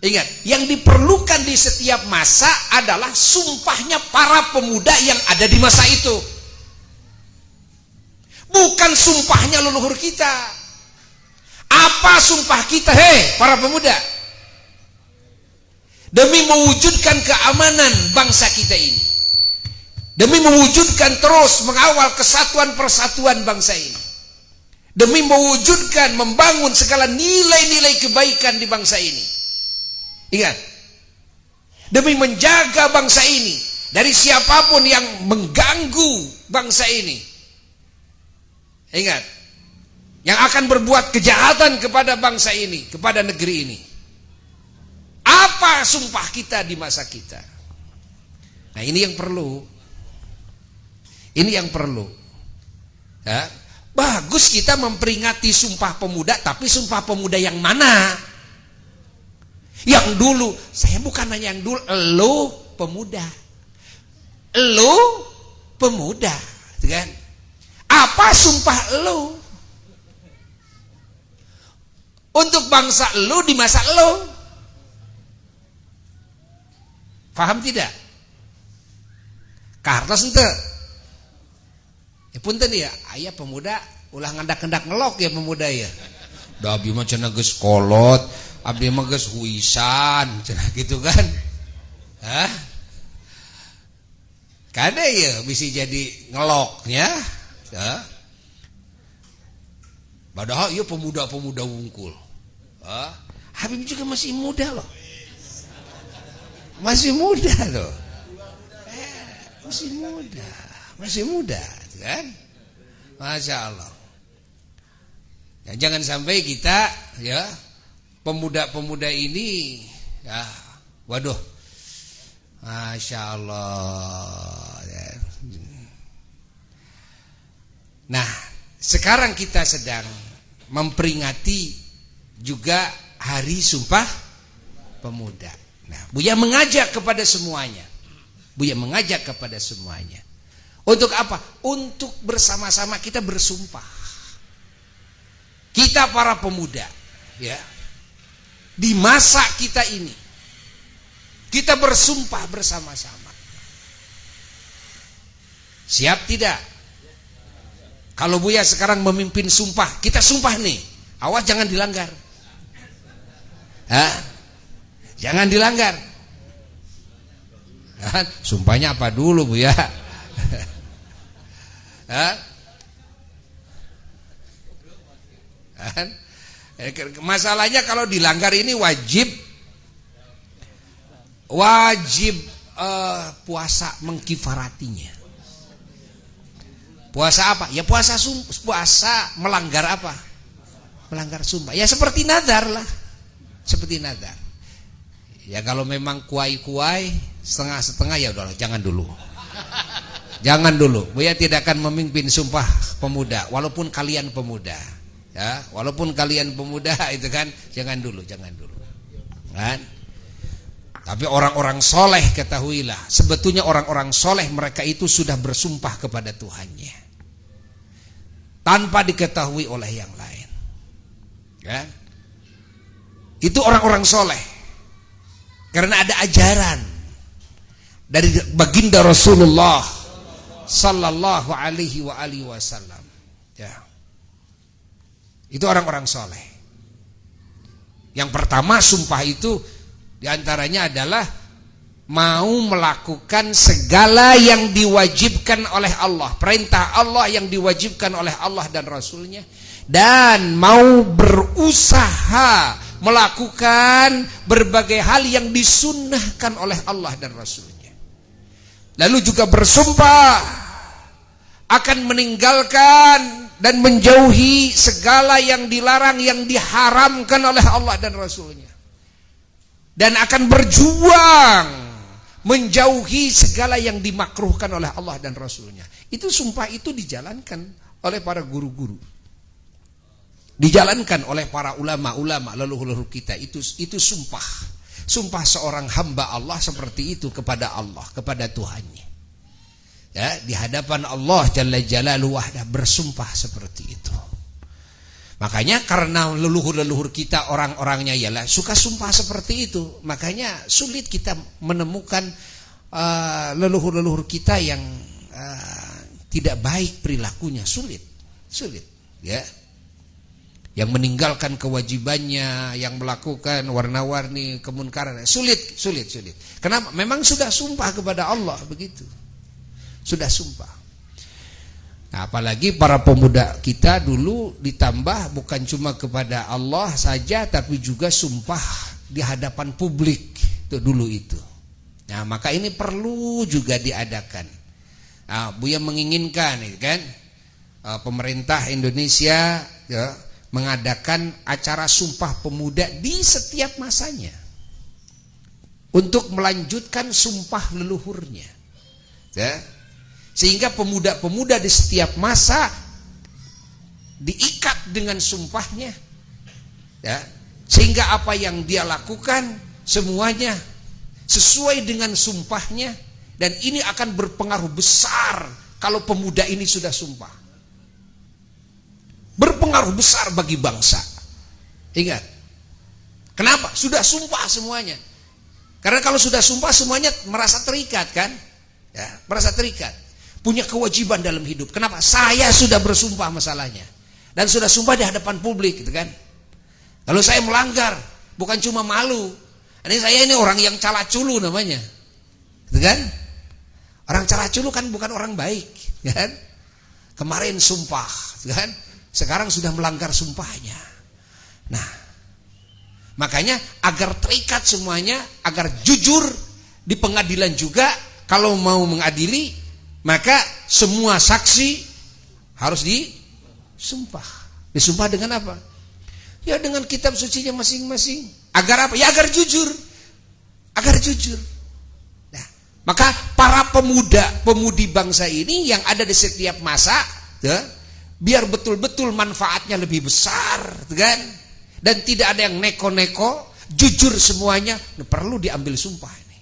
ingat, yang diperlukan di setiap masa adalah sumpahnya para pemuda yang ada di masa itu. Bukan sumpahnya leluhur kita. Apa sumpah kita, hei para pemuda? Demi mewujudkan keamanan bangsa kita ini, demi mewujudkan terus mengawal kesatuan persatuan bangsa ini, demi mewujudkan, membangun segala nilai-nilai kebaikan di bangsa ini. Ingat, demi menjaga bangsa ini dari siapapun yang mengganggu bangsa ini. Ingat, yang akan berbuat kejahatan kepada bangsa ini, kepada negeri ini. Apa sumpah kita di masa kita? Nah ini yang perlu. Ini yang perlu, ya. Bagus kita memperingati sumpah pemuda, tapi sumpah pemuda yang mana? Yang dulu, saya bukan hanya yang dulu, lo pemuda, lo pemuda, kan? Apa sumpah lo untuk bangsa lo di masa lo? Paham tidak? Kartos ente. Ya punten ya, ayah pemuda ulah ngendak-ngendak ngelok ya pemuda ya. Da abdi mah cenah geus kolot, abdi mah geus huisan, cenah gitu kan. Hah? Kada ya bisa jadi ngeloknya. Ya. Padahal ya pemuda-pemuda wungkul. Habib juga masih muda loh. Masih muda loh. Masih muda kan? Masya Allah. Ya, jangan sampai kita ya pemuda-pemuda ini ya waduh Masya Allah ya. Nah sekarang kita sedang memperingati juga Hari Sumpah Pemuda. Nah Buya mengajak kepada semuanya. Untuk apa? Untuk bersama-sama kita bersumpah. Kita para pemuda ya. Di masa kita ini kita bersumpah bersama-sama. Siap tidak? Kalau Buya sekarang memimpin sumpah, kita sumpah nih. Awas jangan dilanggar. Jangan dilanggar. Sumpahnya apa dulu Buya? Masalahnya kalau dilanggar ini wajib puasa mengkifaratinya. Puasa apa? Ya puasa melanggar apa? Melanggar sumpah. Ya seperti nazar lah. Seperti nazar. Ya kalau memang kuai-kuai setengah-setengah ya udahlah jangan dulu. Jangan dulu. Buya tidak akan memimpin sumpah pemuda walaupun kalian pemuda. Ya, walaupun kalian pemuda itu kan jangan dulu. Kan? Tapi orang-orang soleh ketahuilah, sebetulnya orang-orang soleh mereka itu sudah bersumpah kepada Tuhannya tanpa diketahui oleh yang lain. Kan? Itu orang-orang soleh. Karena ada ajaran dari baginda Rasulullah sallallahu alaihi wasallam. Ya. Itu orang-orang soleh. Yang pertama sumpah itu diantaranya adalah mau melakukan segala yang diwajibkan oleh Allah, perintah Allah yang diwajibkan oleh Allah dan Rasulnya, dan mau berusaha melakukan berbagai hal yang disunnahkan oleh Allah dan Rasulnya. Lalu juga bersumpah akan meninggalkan dan menjauhi segala yang dilarang, yang diharamkan oleh Allah dan Rasulnya, dan akan berjuang menjauhi segala yang dimakruhkan oleh Allah dan Rasulnya. Itu sumpah itu dijalankan oleh para guru-guru, dijalankan oleh para ulama-ulama leluhur kita. Itu sumpah seorang hamba Allah seperti itu kepada Allah, kepada Tuhannya. Ya, di hadapan Allah Jalla Jalaluhu wahdah bersumpah seperti itu. Makanya karena leluhur-leluhur kita orang-orangnya ialah suka sumpah seperti itu, makanya sulit kita menemukan leluhur-leluhur kita yang tidak baik perilakunya, sulit ya. Yang meninggalkan kewajibannya, yang melakukan warna-warni kemunkaran, sulit. Kenapa? Memang sudah sumpah kepada Allah begitu. Sudah sumpah. Nah, apalagi para pemuda kita dulu ditambah bukan cuma kepada Allah saja, tapi juga sumpah di hadapan publik itu dulu itu. Nah, maka ini perlu juga diadakan. Nah, Buya menginginkan kan pemerintah Indonesia ya, mengadakan acara sumpah pemuda di setiap masanya untuk melanjutkan sumpah leluhurnya. Ya. Sehingga pemuda-pemuda di setiap masa diikat dengan sumpahnya, ya, sehingga apa yang dia lakukan semuanya sesuai dengan sumpahnya, dan ini akan berpengaruh besar kalau pemuda ini sudah sumpah, berpengaruh besar bagi bangsa. Ingat, kenapa? Sudah sumpah semuanya. Karena kalau sudah sumpah semuanya merasa terikat kan, ya, merasa terikat. Punya kewajiban dalam hidup. Kenapa? Saya sudah bersumpah masalahnya. Dan sudah sumpah di hadapan publik gitu kan. Kalau saya melanggar, bukan cuma malu. Saya ini orang yang calaculu namanya. Gitu kan? Orang Caraculu kan bukan orang baik, kan? Kemarin sumpah, kan? Sekarang sudah melanggar sumpahnya. Nah, makanya agar terikat semuanya, agar jujur di pengadilan juga, kalau mau mengadili, maka semua saksi harus disumpah. Disumpah dengan apa? Ya dengan kitab sucinya masing-masing. Agar apa? Ya agar jujur. Agar jujur. Nah, maka para pemudi bangsa ini yang ada di setiap masa, ya, biar betul-betul manfaatnya lebih besar, kan? Dan tidak ada yang neko-neko, jujur semuanya, perlu diambil sumpah ini.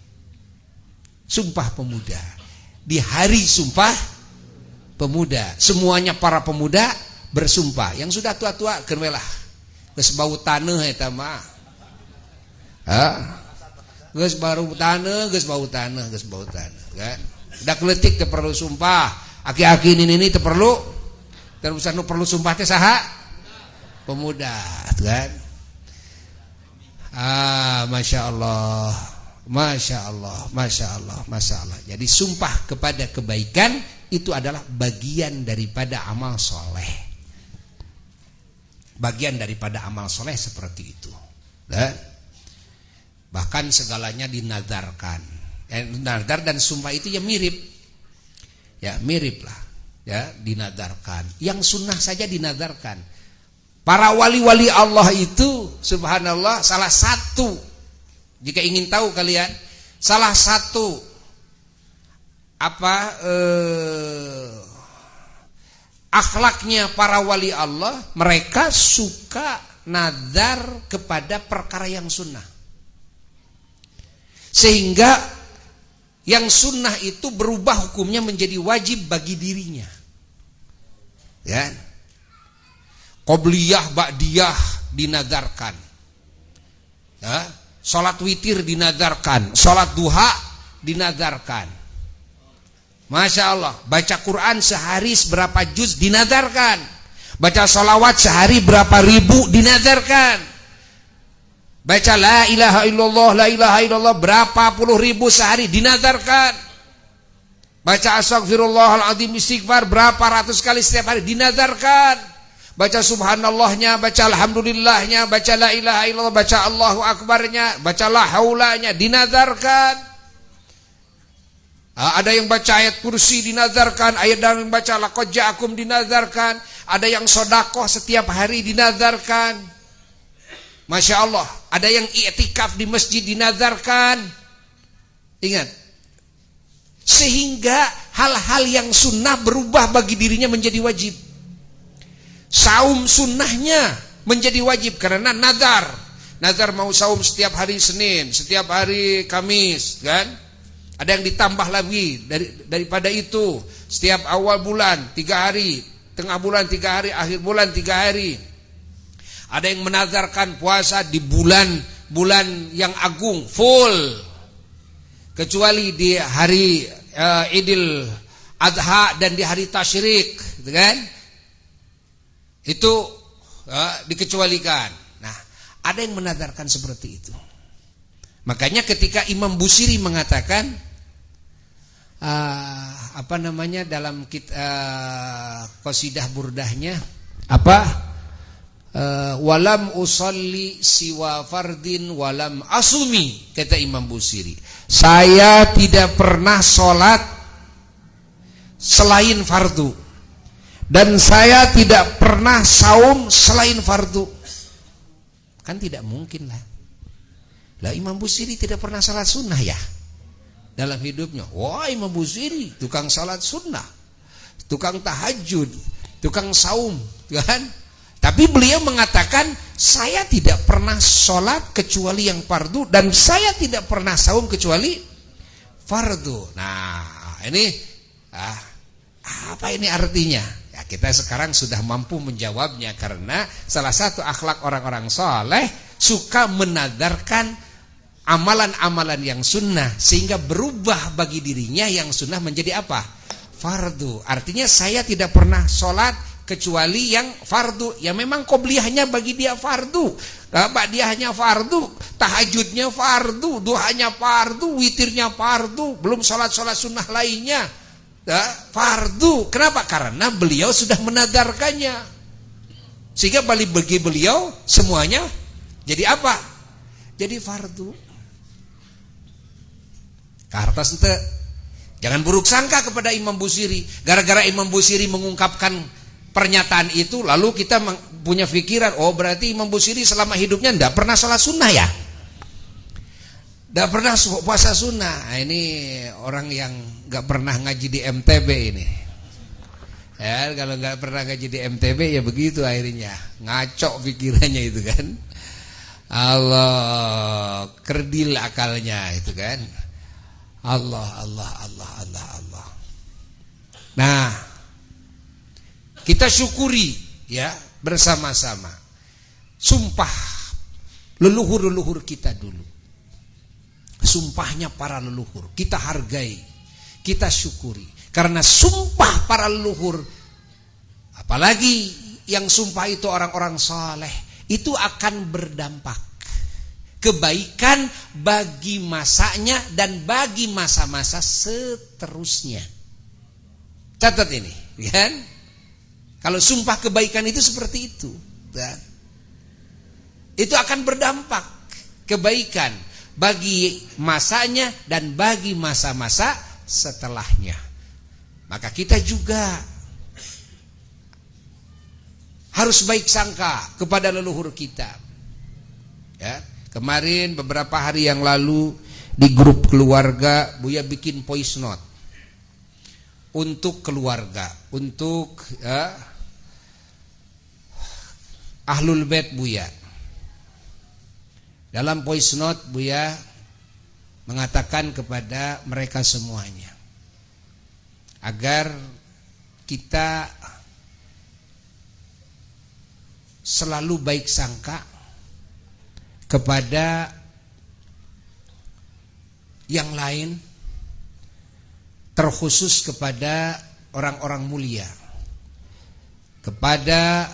Sumpah pemuda. Di hari sumpah pemuda, semuanya para pemuda bersumpah. Yang sudah tua-tua kenwelah. Geus bau taneuh eta mah. Geus bau taneuh, kan? Udah keletik teu perlu sumpah. Aki-aki ini teu perlu. Dan usah nu perlu sumpah teh saha? Pemuda, kan? Masya Allah, Masya Allah, Masya Allah, Masya Allah. Jadi sumpah kepada kebaikan itu adalah bagian daripada amal soleh. Bagian daripada amal soleh seperti itu. Bahkan segalanya dinazarkan. Nazar dan sumpah itu ya mirip. Ya mirip lah. Ya dinazarkan. Yang sunnah saja dinazarkan. Para wali-wali Allah itu subhanallah salah satu, jika ingin tahu kalian, salah satu akhlaknya para wali Allah, mereka suka nazar kepada perkara yang sunnah. Sehingga yang sunnah itu berubah hukumnya menjadi wajib bagi dirinya. Ya. Qobliyah, ba'diyah dinazarkan. Ya. Salat witir dinazarkan, salat duha dinazarkan. Masya Allah, baca Quran sehari berapa juz dinazarkan. Baca salawat sehari berapa ribu dinazarkan. Baca la ilaha illallah berapa puluh ribu sehari dinazarkan. Baca astagfirullahaladzim istighfar berapa ratus kali setiap hari dinazarkan. Baca subhanallahnya, baca alhamdulillahnya, baca la ilaha illallah, baca Allahu akbarnya, baca la haulanya dinazarkan. Ada yang baca ayat kursi dinazarkan, ada yang baca laqad ja'akum dinazarkan, ada yang sedekah setiap hari dinazarkan. Masya Allah, ada yang i'tikaf di masjid dinazarkan. Ingat, sehingga hal-hal yang sunnah berubah bagi dirinya menjadi wajib. Saum sunnahnya menjadi wajib karena nazar. Nazar mau saum setiap hari Senin, setiap hari Kamis, kan? Ada yang ditambah lagi daripada itu. Setiap awal bulan 3 hari, tengah bulan 3 hari, akhir bulan 3 hari. Ada yang menazarkan puasa di bulan yang agung full, kecuali di hari Idul Adha dan di hari Tasyrik, gitu kan? Itu dikecualikan. Nah, ada yang menazarkan seperti itu. Makanya ketika Imam Busiri mengatakan dalam qasidah burdahnya walam usalli siwa fardin walam asumi, kata Imam Busiri, saya tidak pernah sholat selain fardu dan saya tidak pernah saum selain fardu. Kan tidak mungkin lah. Lah Imam Busiri tidak pernah salat sunnah ya dalam hidupnya. Wah, Imam Busiri tukang salat sunnah, tukang tahajud, tukang saum, kan? Tapi beliau mengatakan saya tidak pernah sholat kecuali yang fardu dan saya tidak pernah saum kecuali fardu. Nah, ini apa ini artinya? Ya, kita sekarang sudah mampu menjawabnya karena salah satu akhlak orang-orang soleh suka menazarkan amalan-amalan yang sunnah sehingga berubah bagi dirinya yang sunnah menjadi apa? Fardu. Artinya saya tidak pernah sholat kecuali yang fardu. Ya memang qobliyahnya bagi dia fardu. Dia hanya fardu, tahajudnya fardu, duhanya fardu, witirnya fardu, belum sholat-sholat sunnah lainnya. Fardu. Kenapa? Karena beliau sudah menadarkannya. Sehingga bagi beliau semuanya jadi apa? Jadi fardu. Kartas ente. Jangan buruk sangka kepada Imam Busiri. Gara-gara Imam Busiri mengungkapkan pernyataan itu, lalu kita punya pikiran, oh berarti Imam Busiri selama hidupnya tidak pernah sholat sunnah ya, tidak pernah puasa sunnah. Nah, ini orang yang nggak pernah ngaji di MTB ini. Ya, kalau nggak pernah ngaji di MTB ya begitu akhirnya, ngaco pikirannya itu kan. Allah, kerdil akalnya itu kan. Allah. Nah, kita syukuri ya bersama-sama. Sumpah leluhur-leluhur kita dulu. Sumpahnya para leluhur kita hargai, kita syukuri. Karena sumpah para leluhur, apalagi yang sumpah itu orang-orang saleh, itu akan berdampak kebaikan bagi masanya dan bagi masa-masa seterusnya. Catat ini, kan? Kalau sumpah kebaikan itu seperti itu, kan? Itu akan berdampak kebaikan bagi masanya dan bagi masa-masa setelahnya. Maka kita juga harus baik sangka kepada leluhur kita. Ya, kemarin beberapa hari yang lalu di grup keluarga Buya bikin voice note untuk keluarga, untuk Ahlul Bait Buya. Dalam voice note Buya mengatakan kepada mereka semuanya agar kita selalu baik sangka kepada yang lain, terkhusus kepada orang-orang mulia, kepada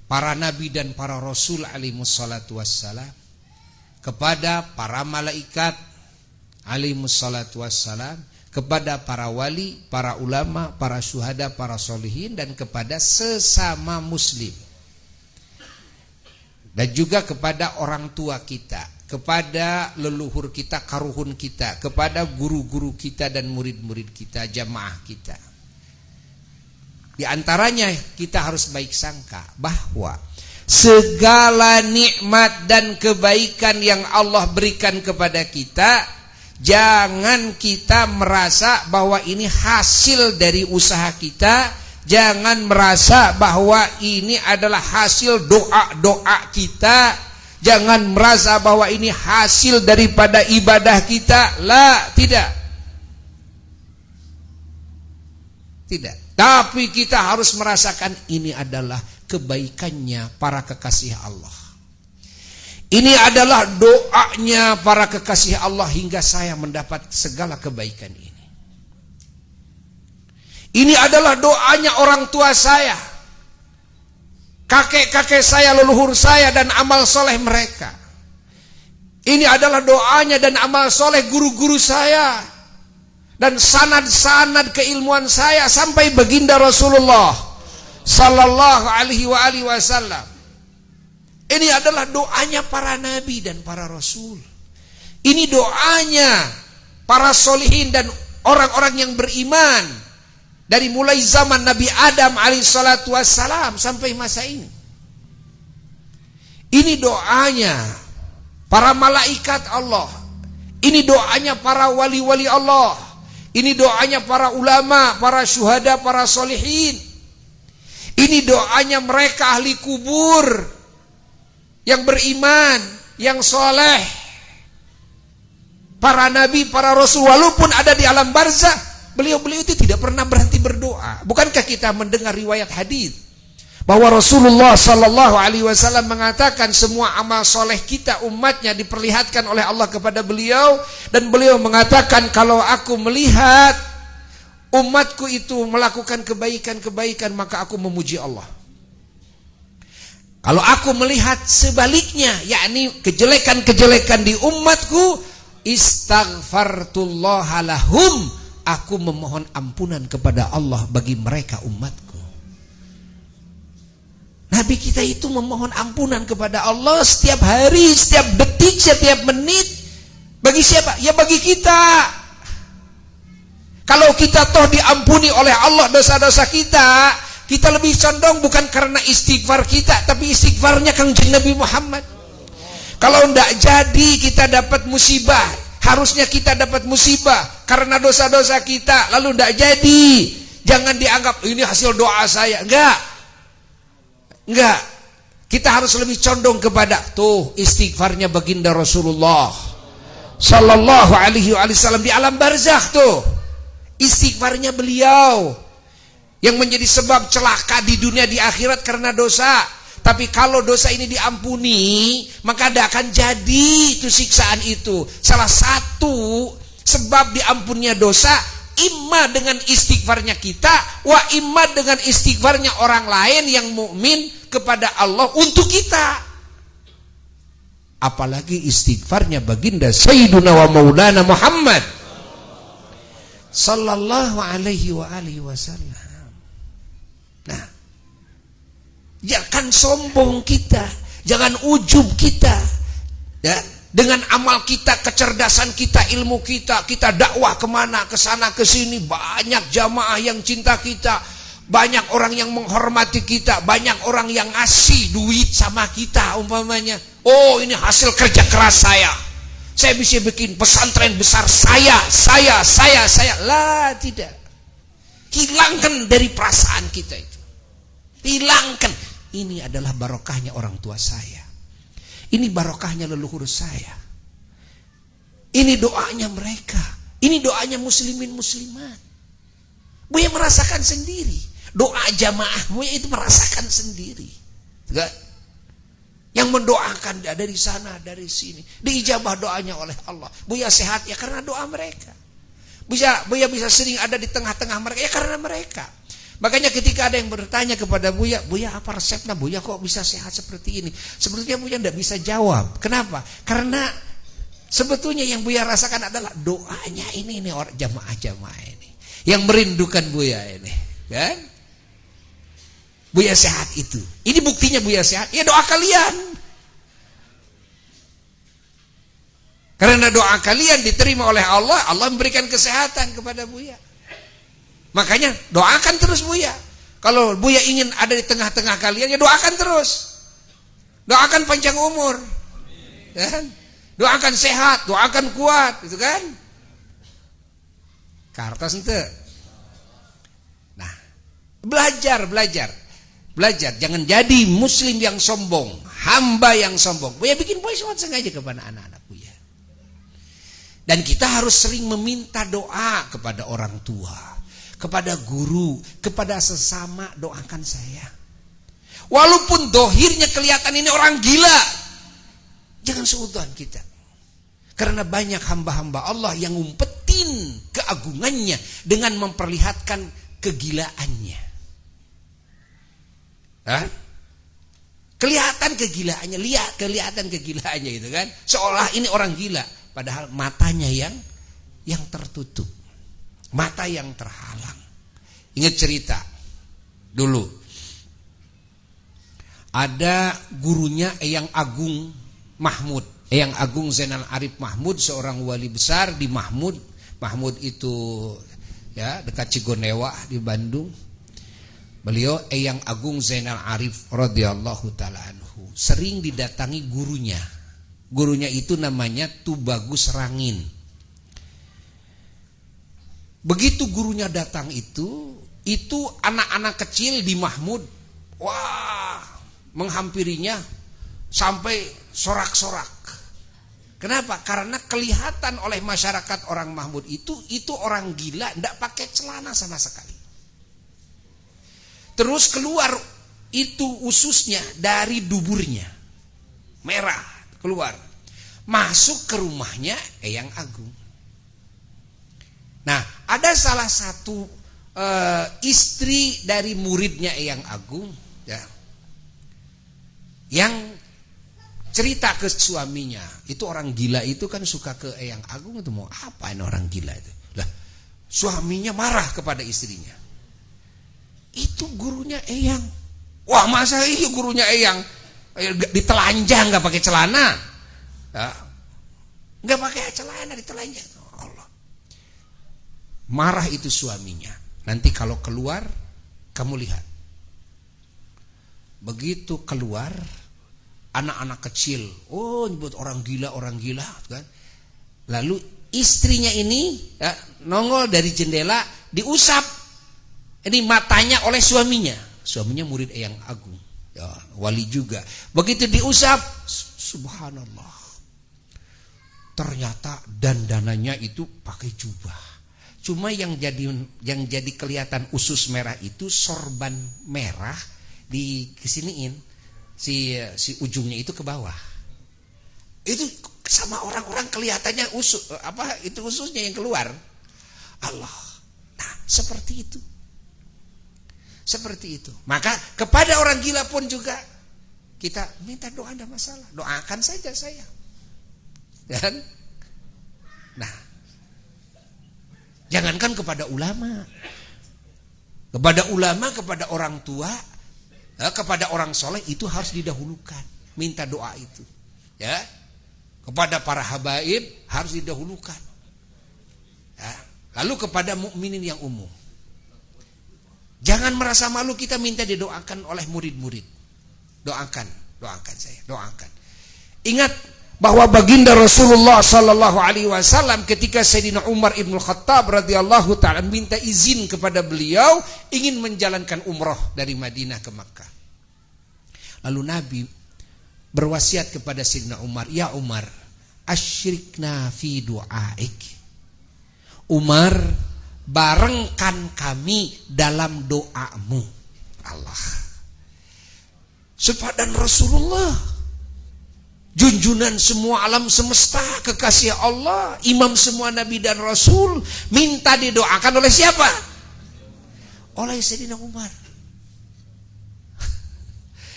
para nabi dan para rasul alaihissalatu wassalam, kepada para malaikat alaihissalatu wassalam, kepada para wali, para ulama, para syuhada, para solihin, dan kepada sesama muslim, dan juga kepada orang tua kita, kepada leluhur kita, karuhun kita, kepada guru-guru kita dan murid-murid kita, jamaah kita. Di antaranya kita harus baik sangka bahwa segala nikmat dan kebaikan yang Allah berikan kepada kita, jangan kita merasa bahwa ini hasil dari usaha kita, jangan merasa bahwa ini adalah hasil doa-doa kita, jangan merasa bahwa ini hasil daripada ibadah kita. Tidak. Tapi kita harus merasakan ini adalah kebaikannya para kekasih Allah. Ini adalah doanya para kekasih Allah hingga saya mendapat segala kebaikan ini. Ini adalah doanya orang tua saya, kakek-kakek saya, leluhur saya, dan amal soleh mereka. Ini adalah doanya dan amal soleh guru-guru saya, dan sanad-sanad keilmuan saya sampai baginda Rasulullah sallallahu alaihi wasallam. Ini adalah doanya para nabi dan para rasul. Ini doanya para solihin dan orang-orang yang beriman dari mulai zaman Nabi Adam alaihissalatu wassalam sampai masa ini. Ini doanya para malaikat Allah. Ini doanya para wali-wali Allah. Ini doanya para ulama, para syuhada, para solihin. Ini doanya mereka ahli kubur yang beriman, yang soleh, para nabi, para rasul. Walaupun ada di alam barzah, beliau-beliau itu tidak pernah berhenti berdoa. Bukankah kita mendengar riwayat hadis bahwa Rasulullah sallallahu alaihi wasallam mengatakan semua amal soleh kita umatnya diperlihatkan oleh Allah kepada beliau, dan beliau mengatakan kalau aku melihat umatku itu melakukan kebaikan-kebaikan maka aku memuji Allah. Kalau aku melihat sebaliknya, yakni kejelekan-kejelekan di umatku, istaghfartullah lahum, aku memohon ampunan kepada Allah bagi mereka umatku. Nabi kita itu memohon ampunan kepada Allah setiap hari, setiap detik, setiap menit. Bagi siapa? Ya bagi kita. Kalau kita toh diampuni oleh Allah dosa-dosa kita, kita lebih condong bukan karena istighfar kita, tapi istighfarnya Kangjeng Nabi Muhammad. Kalau tidak jadi kita dapat musibah, harusnya kita dapat musibah karena dosa-dosa kita, lalu tidak jadi. Jangan dianggap ini hasil doa saya. Enggak. Kita harus lebih condong kepada tuh istighfarnya baginda Rasulullah Sallallahu Alaihi Wasallam di alam barzakh tuh. Istighfarnya beliau yang menjadi sebab celaka di dunia di akhirat karena dosa. Tapi kalau dosa ini diampuni, maka tidak akan jadi itu siksaan itu. Salah satu sebab diampunnya dosa, imma dengan istighfarnya kita, wa imma dengan istighfarnya orang lain yang mukmin kepada Allah untuk kita. Apalagi istighfarnya baginda Sayyiduna wa Maulana Muhammad Sallallahu Alaihi Wasallam. Nah, jangan sombong kita, jangan ujub kita, ya, dengan amal kita, kecerdasan kita, ilmu kita, kita dakwah kemana, kesana kesini, banyak jamaah yang cinta kita, banyak orang yang menghormati kita, banyak orang yang ngasih duit sama kita umpamanya. Oh, ini hasil kerja keras saya bisa bikin pesantren besar, saya. Lah, tidak. Hilangkan dari perasaan kita itu. Hilangkan. Ini adalah barokahnya orang tua saya. Ini barokahnya leluhur saya. Ini doanya mereka. Ini doanya muslimin muslimat. Buya merasakan sendiri. Doa jamaah Buya itu merasakan sendiri. Enggak? Yang mendoakan dari sana, dari sini. Diijabah doanya oleh Allah. Buya sehat ya karena doa mereka. Buya bisa sering ada di tengah-tengah mereka ya karena mereka. Makanya ketika ada yang bertanya kepada Buya apa resepnya? Buya kok bisa sehat seperti ini? Sebetulnya Buya tidak bisa jawab. Kenapa? Karena sebetulnya yang Buya rasakan adalah doanya ini orang jamaah-jamaah ini yang merindukan Buya ini, kan? Buya sehat itu. Ini buktinya Buya sehat. Ya doa kalian. Karena doa kalian diterima oleh Allah, Allah memberikan kesehatan kepada Buya. Makanya doakan terus Buya. Kalau Buya ingin ada di tengah-tengah kalian, ya doakan terus. Doakan panjang umur. Kan? Doakan sehat, doakan kuat, gitu kan? Kartos ente. Nah, belajar. Jangan jadi muslim yang sombong, hamba yang sombong. Buya bikin Buya sholat sengaja kepada anak-anak Buya. Dan kita harus sering meminta doa kepada orang tua, kepada guru, kepada sesama, doakan saya. Walaupun dohirnya kelihatan ini orang gila, jangan seudon kita. Karena banyak hamba-hamba Allah yang ngumpetin keagungannya dengan memperlihatkan kegilaannya. Hah? Kelihatan kegilaannya, kelihatan kegilaannya gitu kan. Seolah ini orang gila, padahal matanya yang tertutup. Mata yang terhalang. Ingat cerita dulu. Ada gurunya Eyang Agung Mahmud. Eyang Agung Zainal Arif Mahmud, seorang wali besar di Mahmud. Mahmud itu ya dekat Cigonewa di Bandung. Beliau Eyang Agung Zainal Arif radhiyallahu taala anhu sering didatangi gurunya. Gurunya itu namanya Tubagus Rangin. Begitu gurunya datang itu anak-anak kecil di Mahmud, wah, menghampirinya sampai sorak-sorak. Kenapa? Karena kelihatan oleh masyarakat orang Mahmud itu orang gila, tidak pakai celana sama sekali. Terus keluar itu ususnya dari duburnya, merah keluar, masuk ke rumahnya Eyang Agung. Nah, ada salah satu istri dari muridnya Eyang Agung, ya, Yang cerita ke suaminya, itu orang gila itu kan suka ke Eyang Agung, itu mau apa ini orang gila itu? Lah, suaminya marah kepada istrinya. Itu gurunya Eyang. Wah, masa iya gurunya Eyang ditelanjang nggak pakai celana? Nggak pakai celana ditelanjang. Allah. Marah itu suaminya. Nanti kalau keluar, kamu lihat. Begitu keluar, anak-anak kecil, oh nyebut orang gila kan. Lalu istrinya ini nongol dari jendela, diusap ini matanya oleh suaminya. Suaminya murid Eyang Agung, ya, wali juga. Begitu diusap, subhanallah, ternyata dandanannya itu pakai jubah. Cuma yang jadi kelihatan usus merah itu sorban merah di kesiniin. Si ujungnya itu ke bawah. Itu sama orang-orang kelihatannya ususnya yang keluar. Allah. Nah, seperti itu. Seperti itu. Maka kepada orang gila pun juga kita minta doa, ada masalah. Doakan saja saya. Dan nah, jangankan kepada ulama. Kepada ulama, kepada orang tua, kepada orang soleh itu harus didahulukan, minta doa itu, ya. Kepada para habaib harus didahulukan, ya. Lalu kepada mukminin yang umum, jangan merasa malu kita minta didoakan oleh murid-murid. Doakan saya, doakan. Ingat bahwa baginda Rasulullah Sallallahu Alaihi Wasallam ketika Sayyidina Umar ibn Khattab radhiyallahu taala minta izin kepada beliau ingin menjalankan umrah dari Madinah ke Makkah. Lalu Nabi berwasiat kepada Sayyidina Umar, ya Umar, asyrikna fi du'aik. Umar, barengkan kami dalam doamu. Allah. Sepadan Rasulullah, junjunan semua alam semesta, kekasih Allah, imam semua nabi dan rasul, minta didoakan oleh siapa? Oleh Sayyidina Umar.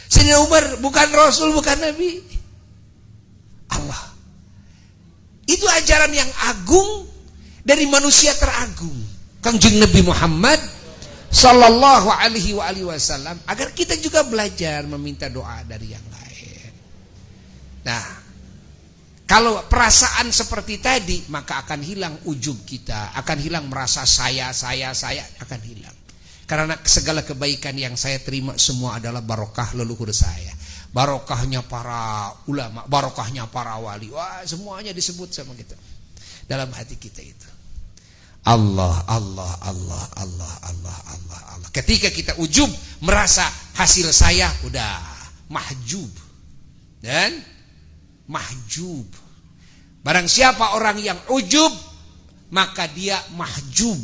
Sayyidina Umar bukan rasul, bukan nabi. Allah. Itu ajaran yang agung dari manusia teragung, Kanjeng Nabi Muhammad Sallallahu Alaihi Wasallam, agar kita juga belajar meminta doa dari yang lain. Nah, kalau perasaan seperti tadi, maka akan hilang ujub kita, akan hilang merasa saya akan hilang. Karena segala kebaikan yang saya terima semua adalah barokah leluhur saya, barokahnya para ulama, barokahnya para wali. Wah, semuanya disebut sama kita dalam hati kita itu. Allah. Ketika kita ujub, merasa hasil saya udah mahjub dan mahjub. Barang siapa orang yang ujub, maka dia mahjub.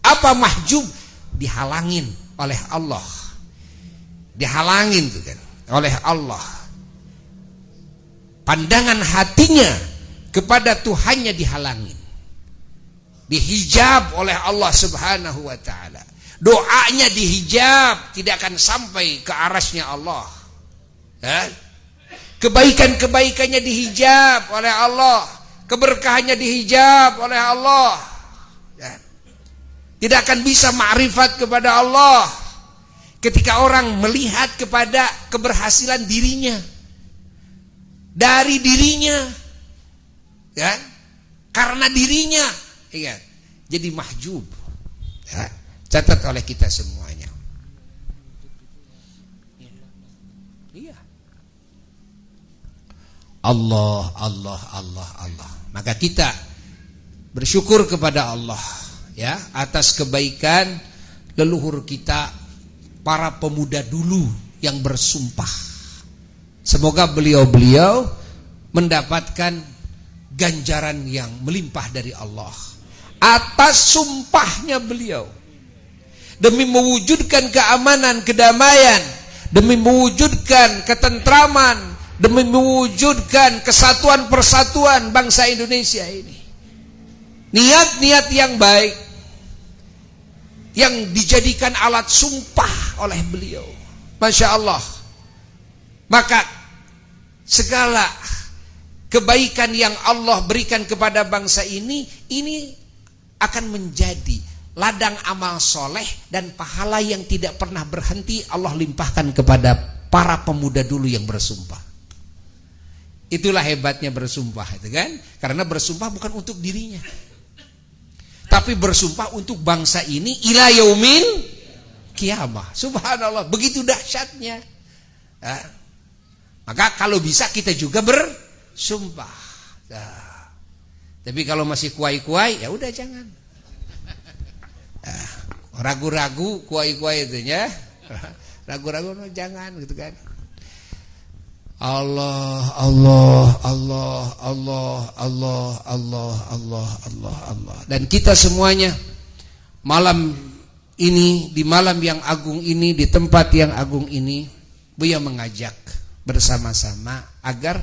Apa mahjub? Dihalangin oleh Allah. Dihalangin tuh kan oleh Allah. Pandangan hatinya kepada Tuhannya dihalangin. Dihijab oleh Allah Subhanahu wa taala. Doanya dihijab, tidak akan sampai ke arasnya Allah. Ya? Kebaikan-kebaikannya dihijab oleh Allah, keberkahannya dihijab oleh Allah. Ya. Tidak akan bisa ma'rifat kepada Allah ketika orang melihat kepada keberhasilan dirinya, dari dirinya, ya, karena dirinya, ingat, jadi mahjub. Ya. Catat oleh kita semuanya. Iya. Allah. Maka kita bersyukur kepada Allah, ya, atas kebaikan leluhur kita, para pemuda dulu yang bersumpah. Semoga beliau-beliau mendapatkan ganjaran yang melimpah dari Allah atas sumpahnya beliau, demi mewujudkan keamanan, kedamaian, demi mewujudkan ketentraman, demi mewujudkan kesatuan persatuan bangsa Indonesia ini. Niat-niat yang baik yang dijadikan alat sumpah oleh beliau, Masya Allah. Maka segala kebaikan yang Allah berikan kepada bangsa ini akan menjadi ladang amal soleh dan pahala yang tidak pernah berhenti Allah limpahkan kepada para pemuda dulu yang bersumpah. Itulah hebatnya bersumpah, itu kan? Karena bersumpah bukan untuk dirinya, tapi bersumpah untuk bangsa ini ila yaumil kiamah. Subhanallah, begitu dahsyatnya. Maka kalau bisa kita juga bersumpah. Tapi kalau masih kuai-kuai, ya udah jangan. Ragu-ragu, kuai-kuai itu ya. Ragu-ragu jangan gitu kan. Allah, Allah, Allah, Allah, Allah, Allah, Allah, Allah, Allah. Dan kita semuanya malam ini, di malam yang agung ini, di tempat yang agung ini, Buya mengajak bersama-sama agar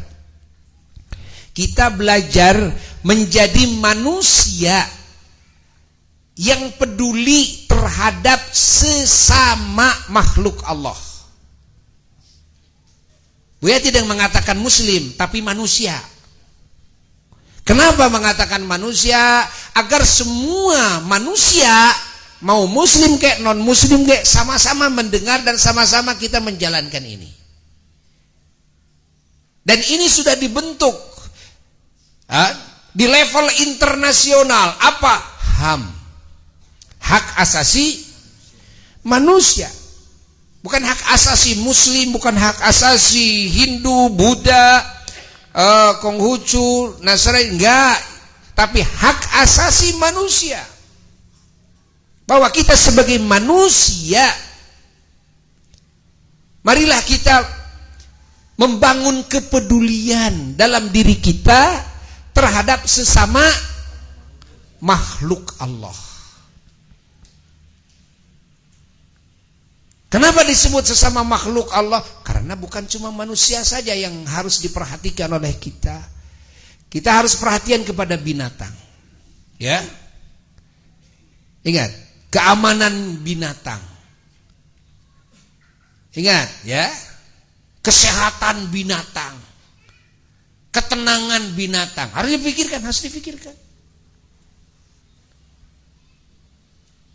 kita belajar menjadi manusia yang peduli terhadap sesama makhluk Allah. Buya tidak mengatakan muslim, tapi manusia. Kenapa mengatakan manusia? Agar semua manusia, mau muslim kek non muslim kek, sama-sama mendengar dan sama-sama kita menjalankan ini. Dan ini sudah dibentuk di level internasional. Apa? HAM, hak asasi manusia. Bukan hak asasi muslim, bukan hak asasi Hindu, Buddha, Konghucu, Nasrani, enggak. Tapi hak asasi manusia. Bahwa kita sebagai manusia, marilah kita membangun kepedulian dalam diri kita terhadap sesama makhluk Allah. Kenapa disebut sesama makhluk Allah? Karena bukan cuma manusia saja yang harus diperhatikan oleh kita. Kita harus perhatian kepada binatang. Ya. Ingat, keamanan binatang. Ingat, ya. Kesehatan binatang. Ketenangan binatang. Harus dipikirkan, harus difikirkan.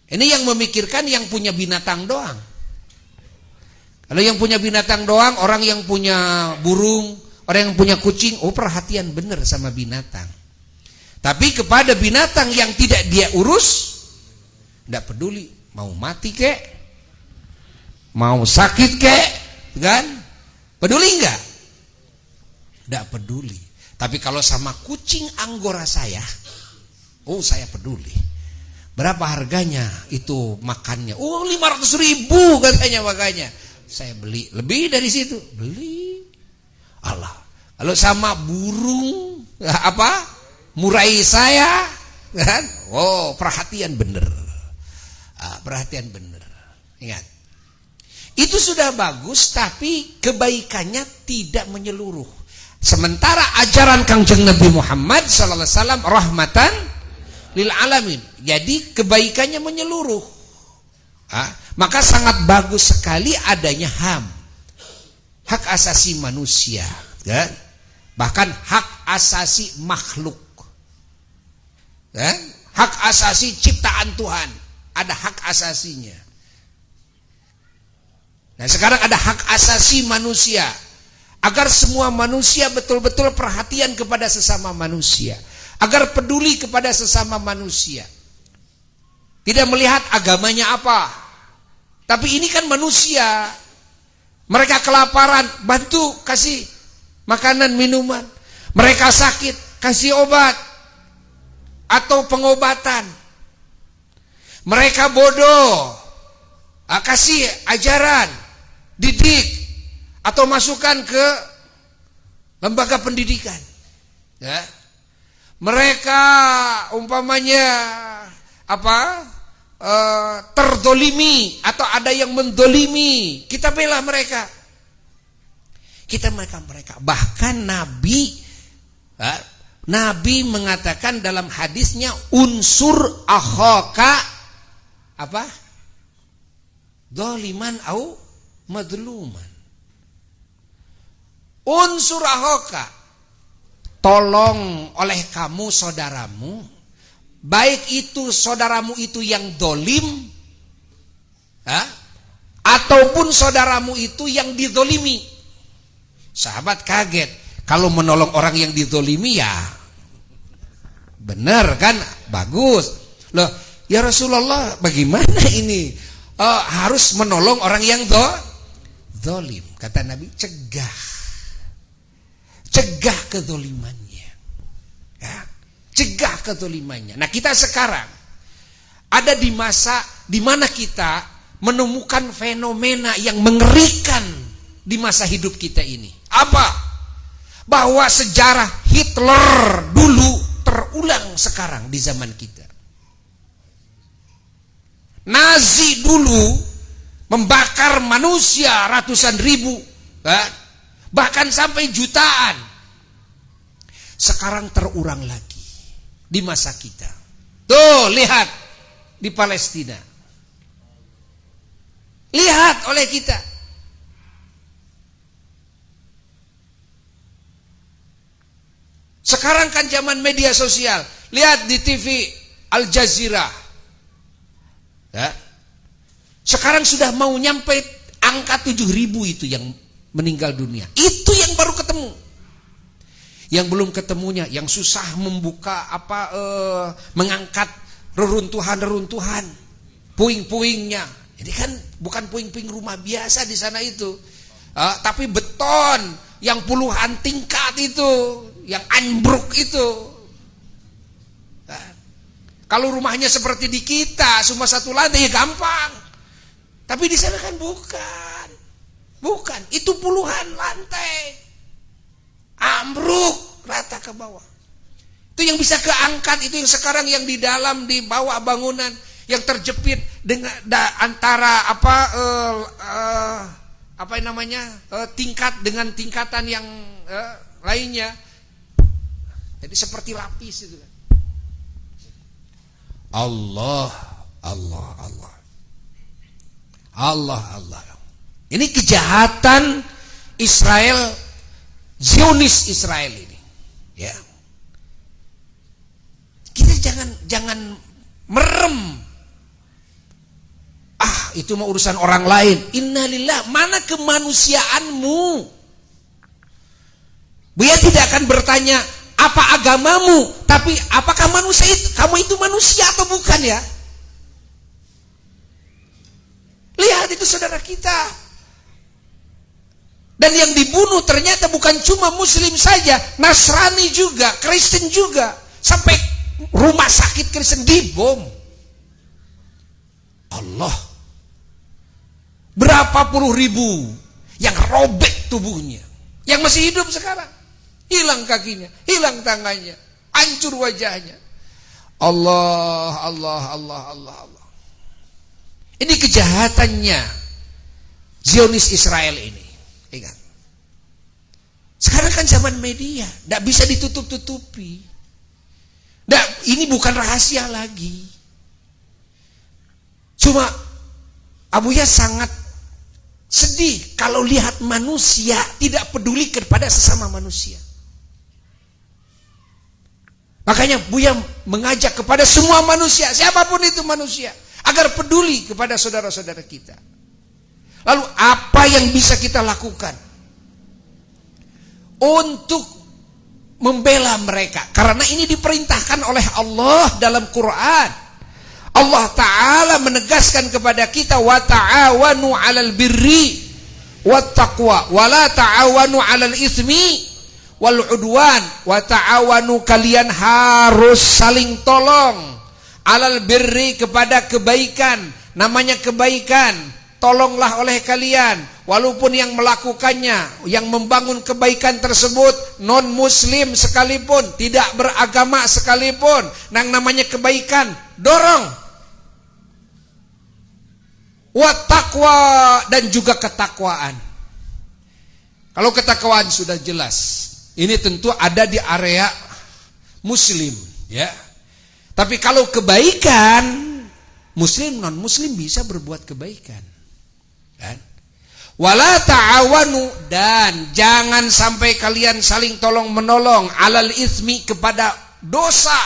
Ini yang memikirkan yang punya binatang doang. Kalau yang punya binatang doang, orang yang punya burung, orang yang punya kucing, perhatian benar sama binatang. Tapi kepada binatang yang tidak dia urus, tidak peduli, mau mati kek, mau sakit kek, kan? Peduli enggak? Tidak peduli. Tapi kalau sama kucing anggora saya, saya peduli. Berapa harganya itu makannya? 500.000 katanya makanya. Saya beli, lebih dari situ beli. Allah, kalau sama burung murai saya kan, perhatian bener, perhatian bener. Ingat, itu sudah bagus, tapi kebaikannya tidak menyeluruh. Sementara ajaran Kangjeng Nabi Muhammad SAW rahmatan lil alamin, jadi kebaikannya menyeluruh. Maka sangat bagus sekali adanya HAM, hak asasi manusia, kan? Bahkan hak asasi makhluk, kan? Hak asasi ciptaan Tuhan, ada hak asasinya. Nah sekarang ada hak asasi manusia, agar semua manusia betul-betul perhatian kepada sesama manusia, agar peduli kepada sesama manusia. Tidak melihat agamanya apa, tapi ini kan manusia. Mereka kelaparan, bantu kasih makanan minuman. Mereka sakit, kasih obat atau pengobatan. Mereka bodoh, kasih ajaran, didik atau masukkan ke lembaga pendidikan. Ya. Mereka umpamanya terdolimi atau ada yang mendolimi, kita bela mereka. Bahkan Nabi mengatakan dalam hadisnya, unsur akhaka doliman au madluman. Unsur ahoka, tolong oleh kamu saudaramu, baik itu saudaramu itu yang dolim, ataupun saudaramu itu yang didolimi. Sahabat kaget, kalau menolong orang yang didolimi ya benar kan, bagus. Loh, ya Rasulullah, bagaimana ini? Harus menolong orang yang dolim. Kata Nabi, cegah kedolimannya, ya, cegah kedolimannya. Nah, kita sekarang ada di masa di mana kita menemukan fenomena yang mengerikan di masa hidup kita ini. Apa? Bahwa sejarah Hitler dulu terulang sekarang di zaman kita. Nazi dulu membakar manusia ratusan ribu, bahkan sampai jutaan. Sekarang terulang lagi di masa kita. Tuh, lihat di Palestina. Lihat oleh kita. Sekarang kan zaman media sosial. Lihat di TV Al Jazeera. Ya. Sekarang sudah mau nyampe angka 7.000 itu yang meninggal dunia. Itu yang baru ketemu. Yang belum ketemunya, yang susah membuka mengangkat reruntuhan, puing-puingnya. Jadi kan bukan puing-puing rumah biasa di sana itu, tapi beton yang puluhan tingkat itu, yang ambruk itu. Kalau rumahnya seperti di kita, cuma satu lantai ya gampang. Tapi di sana kan bukan, itu puluhan lantai. Ambruk rata ke bawah. Itu yang bisa keangkat, itu yang sekarang yang di dalam, di bawah bangunan yang terjepit dengan antara tingkat dengan tingkatan yang lainnya. Jadi seperti lapis itu. Allah. Ini kejahatan Israel, Zionis Israel ini, ya. Kita jangan merem. Itu mau urusan orang lain. Innalillah, mana kemanusiaanmu? Dia tidak akan bertanya apa agamamu, tapi apakah manusia itu, kamu itu manusia atau bukan, ya? Lihat itu saudara kita. Dan yang dibunuh ternyata bukan cuma Muslim saja, Nasrani juga, Kristen juga. Sampai rumah sakit Kristen dibom. Allah. Berapa puluh ribu yang robek tubuhnya, yang masih hidup sekarang. Hilang kakinya, hilang tangannya, hancur wajahnya. Allah. Ini kejahatannya Zionis Israel ini. Ingat. Sekarang kan zaman media, tidak bisa ditutup-tutupi. Ini bukan rahasia lagi. Cuma Abuya sangat sedih kalau lihat manusia tidak peduli kepada sesama manusia. Makanya Buya mengajak kepada semua manusia, siapapun itu manusia, agar peduli kepada saudara-saudara kita. Lalu apa yang bisa kita lakukan untuk membela mereka? Karena ini diperintahkan oleh Allah dalam Quran. Allah Ta'ala menegaskan kepada kita, wa ta'awanu 'alal birri wat taqwa wa la ta'awanu 'alal itsmi wal 'udwan. Wa ta'awanu, kalian harus saling tolong, 'alal birri, kepada kebaikan. Namanya kebaikan, tolonglah oleh kalian, walaupun yang melakukannya, yang membangun kebaikan tersebut non muslim sekalipun, tidak beragama sekalipun, yang namanya kebaikan dorong. Wa taqwa, dan juga ketakwaan. Kalau ketakwaan sudah jelas, ini tentu ada di area muslim, ya. Tapi kalau kebaikan, muslim non muslim bisa berbuat kebaikan. Kan? Wala ta'awanu, dan jangan sampai kalian saling tolong menolong alal itsmi, kepada dosa.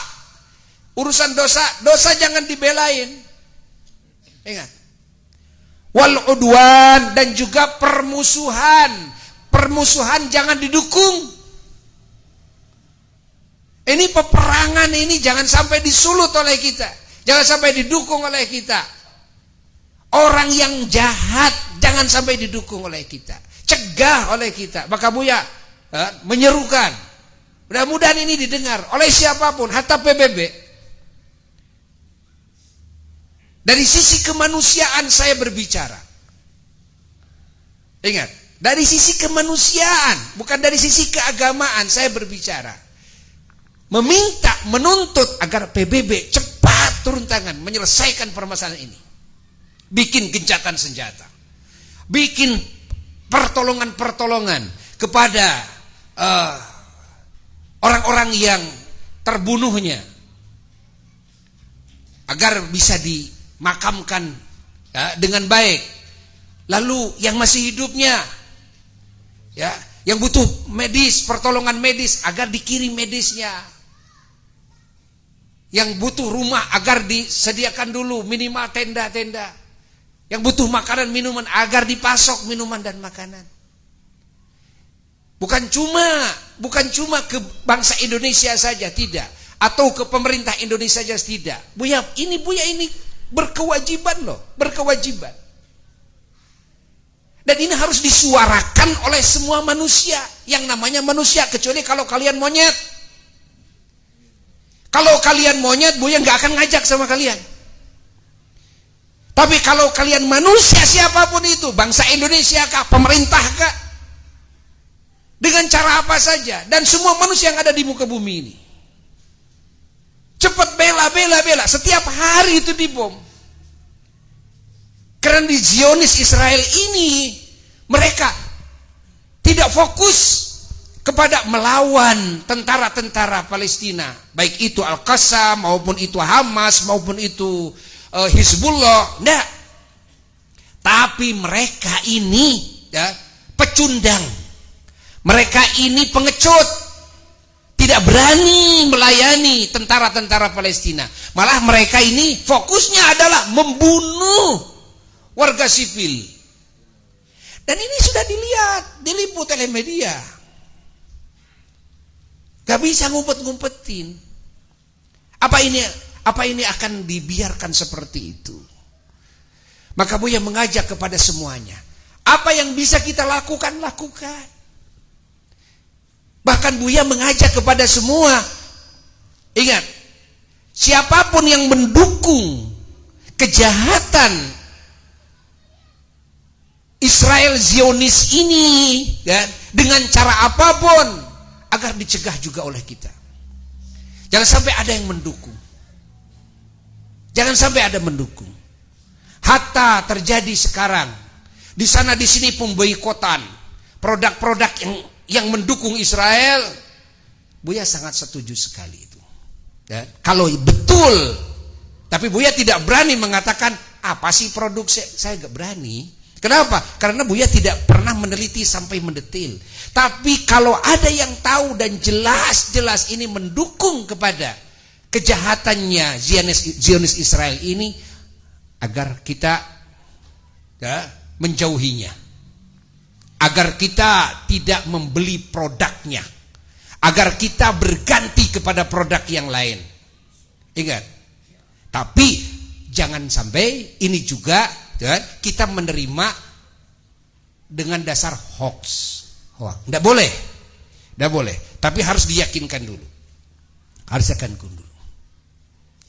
Urusan dosa jangan dibelain. Ingat. Wal udwan, dan juga permusuhan. Permusuhan jangan didukung. Ini peperangan ini jangan sampai disulut oleh kita. Jangan sampai didukung oleh kita. Orang yang jahat jangan sampai didukung oleh kita. Cegah oleh kita. Maka Buya menyerukan. Mudah-mudahan ini didengar oleh siapapun, hatta PBB. Dari sisi kemanusiaan saya berbicara. Ingat, dari sisi kemanusiaan, bukan dari sisi keagamaan saya berbicara. Meminta, menuntut agar PBB cepat turun tangan menyelesaikan permasalahan ini. Bikin gencatan senjata. Bikin pertolongan-pertolongan kepada orang-orang yang terbunuhnya. Agar bisa dimakamkan dengan baik. Lalu yang masih hidupnya, yang butuh medis, pertolongan medis, agar dikirim medisnya. Yang butuh rumah agar disediakan dulu minimal tenda-tenda. Yang butuh makanan minuman agar dipasok minuman dan makanan. Bukan cuma ke bangsa Indonesia saja, tidak. Atau ke pemerintah Indonesia saja, tidak. Buya ini berkewajiban loh, berkewajiban. Dan ini harus disuarakan oleh semua manusia. Yang namanya manusia, kecuali kalau kalian monyet. Kalau kalian monyet, Buya nggak akan ngajak sama kalian. Tapi kalau kalian manusia siapapun itu, bangsa Indonesia kah, pemerintah kah, dengan cara apa saja, dan semua manusia yang ada di muka bumi ini, cepat bela. Setiap hari itu dibom. Karena di Zionis Israel ini, mereka tidak fokus kepada melawan tentara-tentara Palestina, baik itu Al-Qassam maupun itu Hamas maupun itu Hizbullah, enggak. Tapi mereka ini pecundang. Mereka ini pengecut. Tidak berani melayani tentara-tentara Palestina. Malah mereka ini fokusnya adalah membunuh warga sipil. Dan ini sudah dilihat, diliput oleh media. Gak bisa ngumpet-ngumpetin. Apa ini akan dibiarkan seperti itu? Maka Buya mengajak kepada semuanya. Apa yang bisa kita lakukan, lakukan. Bahkan Buya mengajak kepada semua. Ingat, siapapun yang mendukung kejahatan Israel Zionis ini, dengan cara apapun, agar dicegah juga oleh kita. Jangan sampai ada yang mendukung. Jangan sampai ada mendukung. Hatta terjadi sekarang di sana di sini pemboikotan produk-produk yang mendukung Israel. Buya sangat setuju sekali itu. Kalau betul, tapi Buya tidak berani mengatakan apa sih produk saya nggak berani. Kenapa? Karena Buya tidak pernah meneliti sampai mendetil. Tapi kalau ada yang tahu dan jelas-jelas ini mendukung kepada kejahatannya Zionis Israel ini, agar kita menjauhinya, agar kita tidak membeli produknya, agar kita berganti kepada produk yang lain. Ingat, tapi jangan sampai ini juga kita menerima dengan dasar hoax. Tidak boleh, tidak boleh. Tapi harus diyakinkan dulu, harus yakinkan dulu.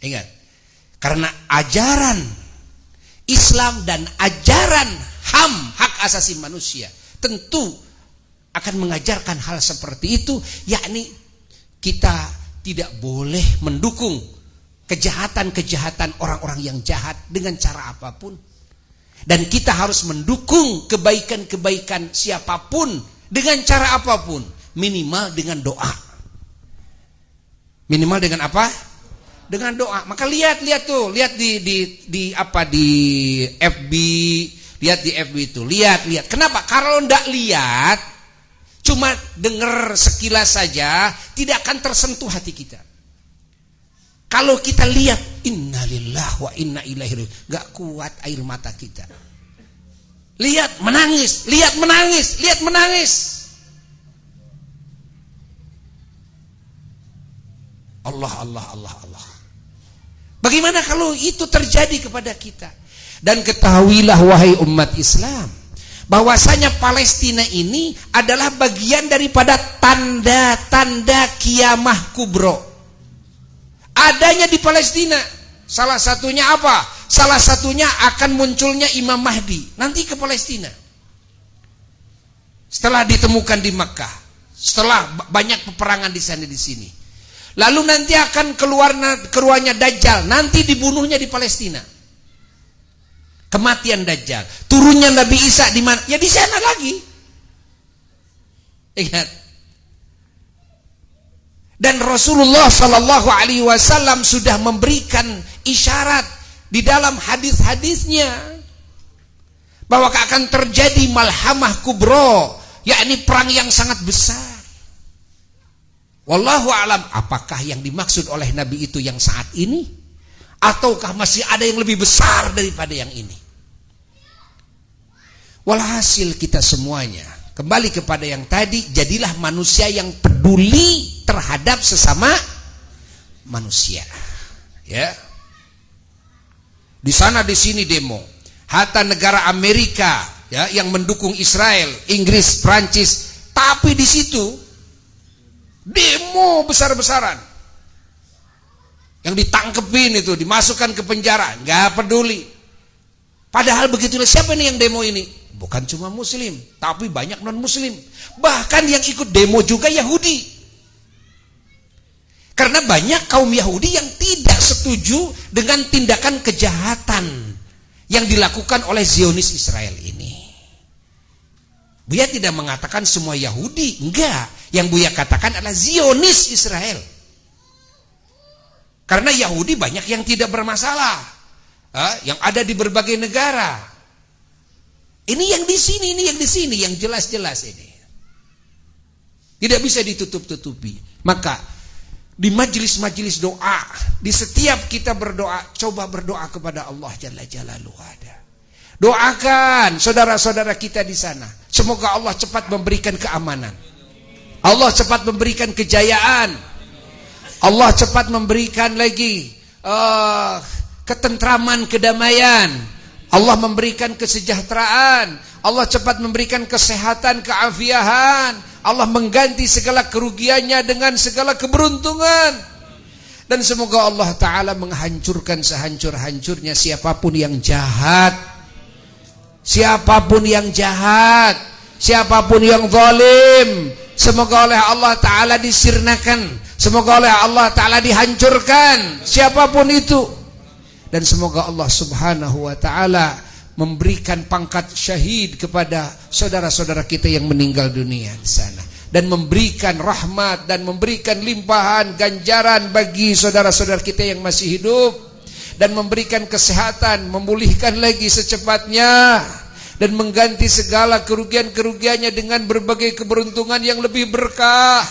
Ingat, karena ajaran Islam dan ajaran HAM, hak asasi manusia, tentu akan mengajarkan hal seperti itu, yakni kita tidak boleh mendukung kejahatan-kejahatan orang-orang yang jahat dengan cara apapun. Dan kita harus mendukung kebaikan-kebaikan siapapun dengan cara apapun, minimal dengan doa. Minimal dengan apa? Dengan doa. Maka lihat tuh, lihat di FB, Lihat di FB itu, lihat. Kenapa? Kalau ndak lihat, cuma dengar sekilas saja, tidak akan tersentuh hati kita. Kalau kita lihat, innalillahi wa inna ilaihi raji'un, gak kuat air mata kita. Lihat menangis. Allah. Bagaimana kalau itu terjadi kepada kita? Dan ketahuilah wahai umat Islam, bahwasanya Palestina ini adalah bagian daripada tanda-tanda kiamah kubro. Adanya di Palestina. Salah satunya apa? Salah satunya akan munculnya Imam Mahdi nanti ke Palestina. Setelah ditemukan di Makkah, setelah banyak peperangan di sana di sini. Lalu nanti akan keluarnya Dajjal, nanti dibunuhnya di Palestina. Kematian Dajjal, turunnya Nabi Isa di mana? Ya di sana lagi. Ingat. Dan Rasulullah Shallallahu Alaihi Wasallam sudah memberikan isyarat di dalam hadis-hadisnya bahwa akan terjadi malhamah kubro, yakni perang yang sangat besar. Wallahu alam, apakah yang dimaksud oleh Nabi itu yang saat ini, ataukah masih ada yang lebih besar daripada yang ini? Walhasil kita semuanya kembali kepada yang tadi, jadilah manusia yang peduli terhadap sesama manusia. Ya. Di sana di sini demo. Hatta negara Amerika ya yang mendukung Israel, Inggris, Prancis, tapi di situ demo besar-besaran. Yang ditangkepin itu, dimasukkan ke penjara, nggak peduli. Padahal begitulah, siapa nih yang demo ini? Bukan cuma muslim, tapi banyak non-muslim. Bahkan yang ikut demo juga Yahudi. Karena banyak kaum Yahudi yang tidak setuju dengan tindakan kejahatan yang dilakukan oleh Zionis Israel ini. Buya tidak mengatakan semua Yahudi, enggak. Yang Buya katakan adalah Zionis Israel. Karena Yahudi banyak yang tidak bermasalah, yang ada di berbagai negara. Ini yang di sini, ini yang di sini, yang jelas-jelas ini. Tidak bisa ditutup-tutupi. Maka di majelis-majelis doa, di setiap kita berdoa, coba berdoa kepada Allah Jalla Jalaluhu. Doakan saudara-saudara kita di sana. Semoga Allah cepat memberikan keamanan. Allah cepat memberikan kejayaan. Allah cepat memberikan lagi ketentraman, kedamaian. Allah memberikan kesejahteraan. Allah cepat memberikan kesehatan, keafiahan. Allah mengganti segala kerugiannya dengan segala keberuntungan. Dan semoga Allah Ta'ala menghancurkan sehancur-hancurnya siapapun yang jahat. Siapapun yang jahat, siapapun yang zalim, semoga oleh Allah Ta'ala disirnakan. Semoga oleh Allah Ta'ala dihancurkan siapapun itu. Dan semoga Allah Subhanahu wa Ta'ala memberikan pangkat syahid kepada saudara-saudara kita yang meninggal dunia di sana, dan memberikan rahmat dan memberikan limpahan ganjaran bagi saudara-saudara kita yang masih hidup, dan memberikan kesehatan, memulihkan lagi secepatnya, dan mengganti segala kerugian-kerugiannya dengan berbagai keberuntungan yang lebih berkah.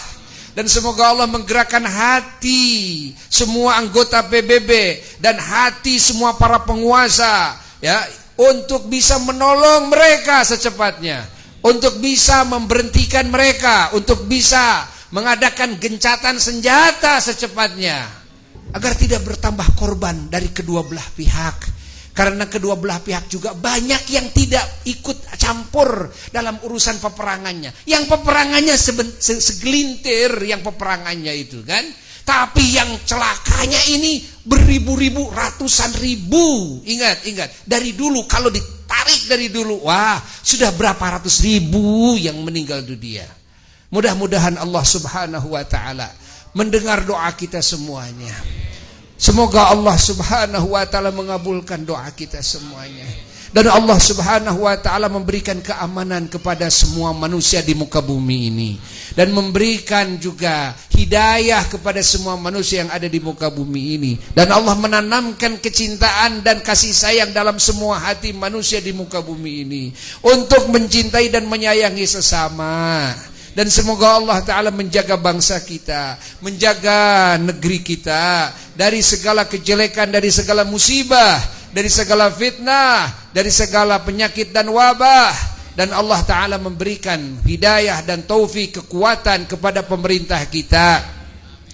Dan semoga Allah menggerakkan hati semua anggota PBB dan hati semua para penguasa ya, untuk bisa menolong mereka secepatnya, untuk bisa memberhentikan mereka, untuk bisa mengadakan gencatan senjata secepatnya, agar tidak bertambah korban dari kedua belah pihak. Karena kedua belah pihak juga banyak yang tidak ikut campur dalam urusan peperangannya. Yang peperangannya segelintir yang peperangannya itu kan. Tapi yang celakanya ini beribu-ribu, ratusan ribu. Ingat. Dari dulu, kalau ditarik dari dulu, wah sudah berapa ratus ribu yang meninggal dunia. Mudah-mudahan Allah Subhanahu wa Ta'ala mendengar doa kita semuanya. Semoga Allah Subhanahu wa taala mengabulkan doa kita semuanya. Dan Allah Subhanahu wa taala memberikan keamanan kepada semua manusia di muka bumi ini, dan memberikan juga hidayah kepada semua manusia yang ada di muka bumi ini. Dan Allah menanamkan kecintaan dan kasih sayang dalam semua hati manusia di muka bumi ini untuk mencintai dan menyayangi sesama. Dan semoga Allah Ta'ala menjaga bangsa kita, menjaga negeri kita dari segala kejelekan, dari segala musibah, dari segala fitnah, dari segala penyakit dan wabah. Dan Allah Ta'ala memberikan hidayah dan taufik, kekuatan kepada pemerintah kita,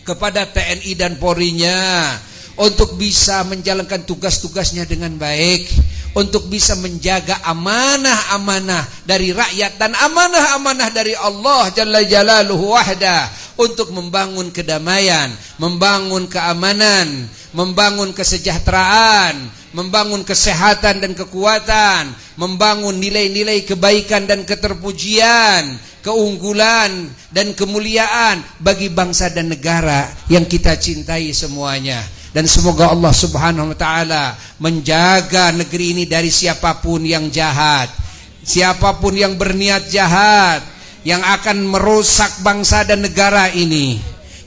kepada TNI dan Polri-nya, untuk bisa menjalankan tugas-tugasnya dengan baik, untuk bisa menjaga amanah-amanah dari rakyat dan amanah-amanah dari Allah Jalla Jalaluhu wahda, untuk membangun kedamaian, membangun keamanan, membangun kesejahteraan, membangun kesehatan dan kekuatan, membangun nilai-nilai kebaikan dan keterpujian, keunggulan dan kemuliaan bagi bangsa dan negara yang kita cintai semuanya. Dan semoga Allah Subhanahu wa taala menjaga negeri ini dari siapapun yang jahat, siapapun yang berniat jahat, yang akan merusak bangsa dan negara ini,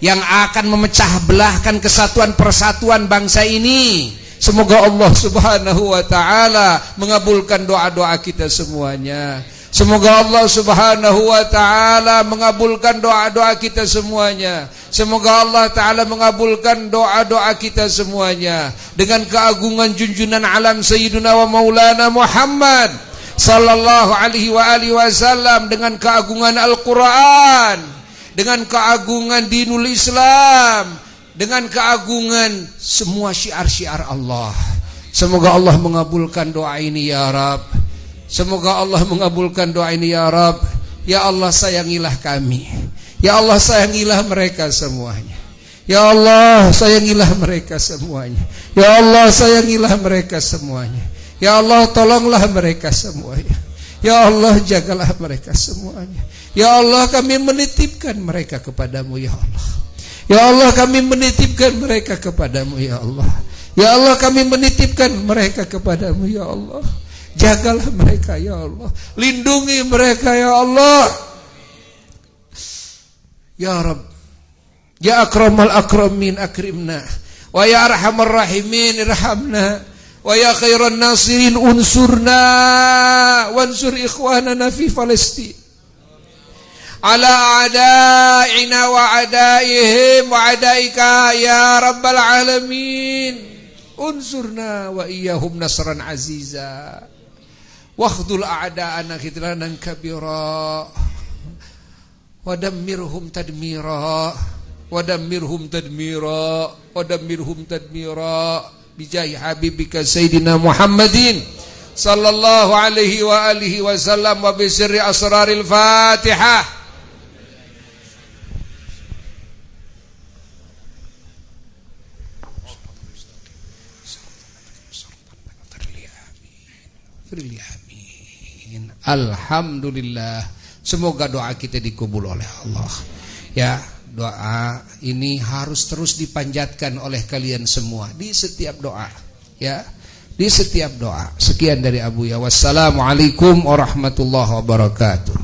yang akan memecah belahkan kesatuan persatuan bangsa ini. Semoga Allah Subhanahu wa taala mengabulkan doa-doa kita semuanya. Semoga Allah Subhanahu wa taala mengabulkan doa-doa kita semuanya. Semoga Allah Ta'ala mengabulkan doa-doa kita semuanya dengan keagungan junjunan alam Sayyiduna wa Maulana Muhammad sallallahu alaihi wa alihi wasallam, dengan keagungan Al-Quran, dengan keagungan dinul Islam, dengan keagungan semua syiar-syiar Allah. Semoga Allah mengabulkan doa ini ya Rabb. Semoga Allah mengabulkan doa ini ya Rabb. Ya Allah, sayangilah kami. Ya Allah, sayangilah mereka semuanya. Ya Allah, sayangilah mereka semuanya. Ya Allah, sayangilah mereka semuanya. Ya Allah, tolonglah mereka semuanya. Ya Allah, jagalah mereka semuanya. Ya Allah, kami menitipkan mereka kepadamu ya Allah. Ya Allah, kami menitipkan mereka kepadamu ya Allah. Ya Allah, kami menitipkan mereka kepadamu ya Allah. Jagalah mereka ya Allah. Lindungi mereka ya Allah. Ya Rabb, ya akramal akramin akrimna, wa ya arhamar rahimin irhamna, wa ya khairan nasirin unsurna, wansur ikhwanana fi Palestin ala a'daina wa a'daihim wa a'daika ya rabbal alamin. Unsurna wa iyyahum nasran aziza, wakhdul a'da'ana khidlanan kabira, wadammirhum tadmira, wadammirhum tadmira, wadammirhum tadmira bijahi habibika Sayyidina Muhammadin sallallahu alaihi wa alihi wasallam wa bisirri asraril Fatihah. Amin. Alhamdulillah. Semoga doa kita dikabul oleh Allah. Ya, doa ini harus terus dipanjatkan oleh kalian semua di setiap doa. Ya, di setiap doa. Sekian dari Abu Ya. Wassalamualaikum warahmatullahi wabarakatuh.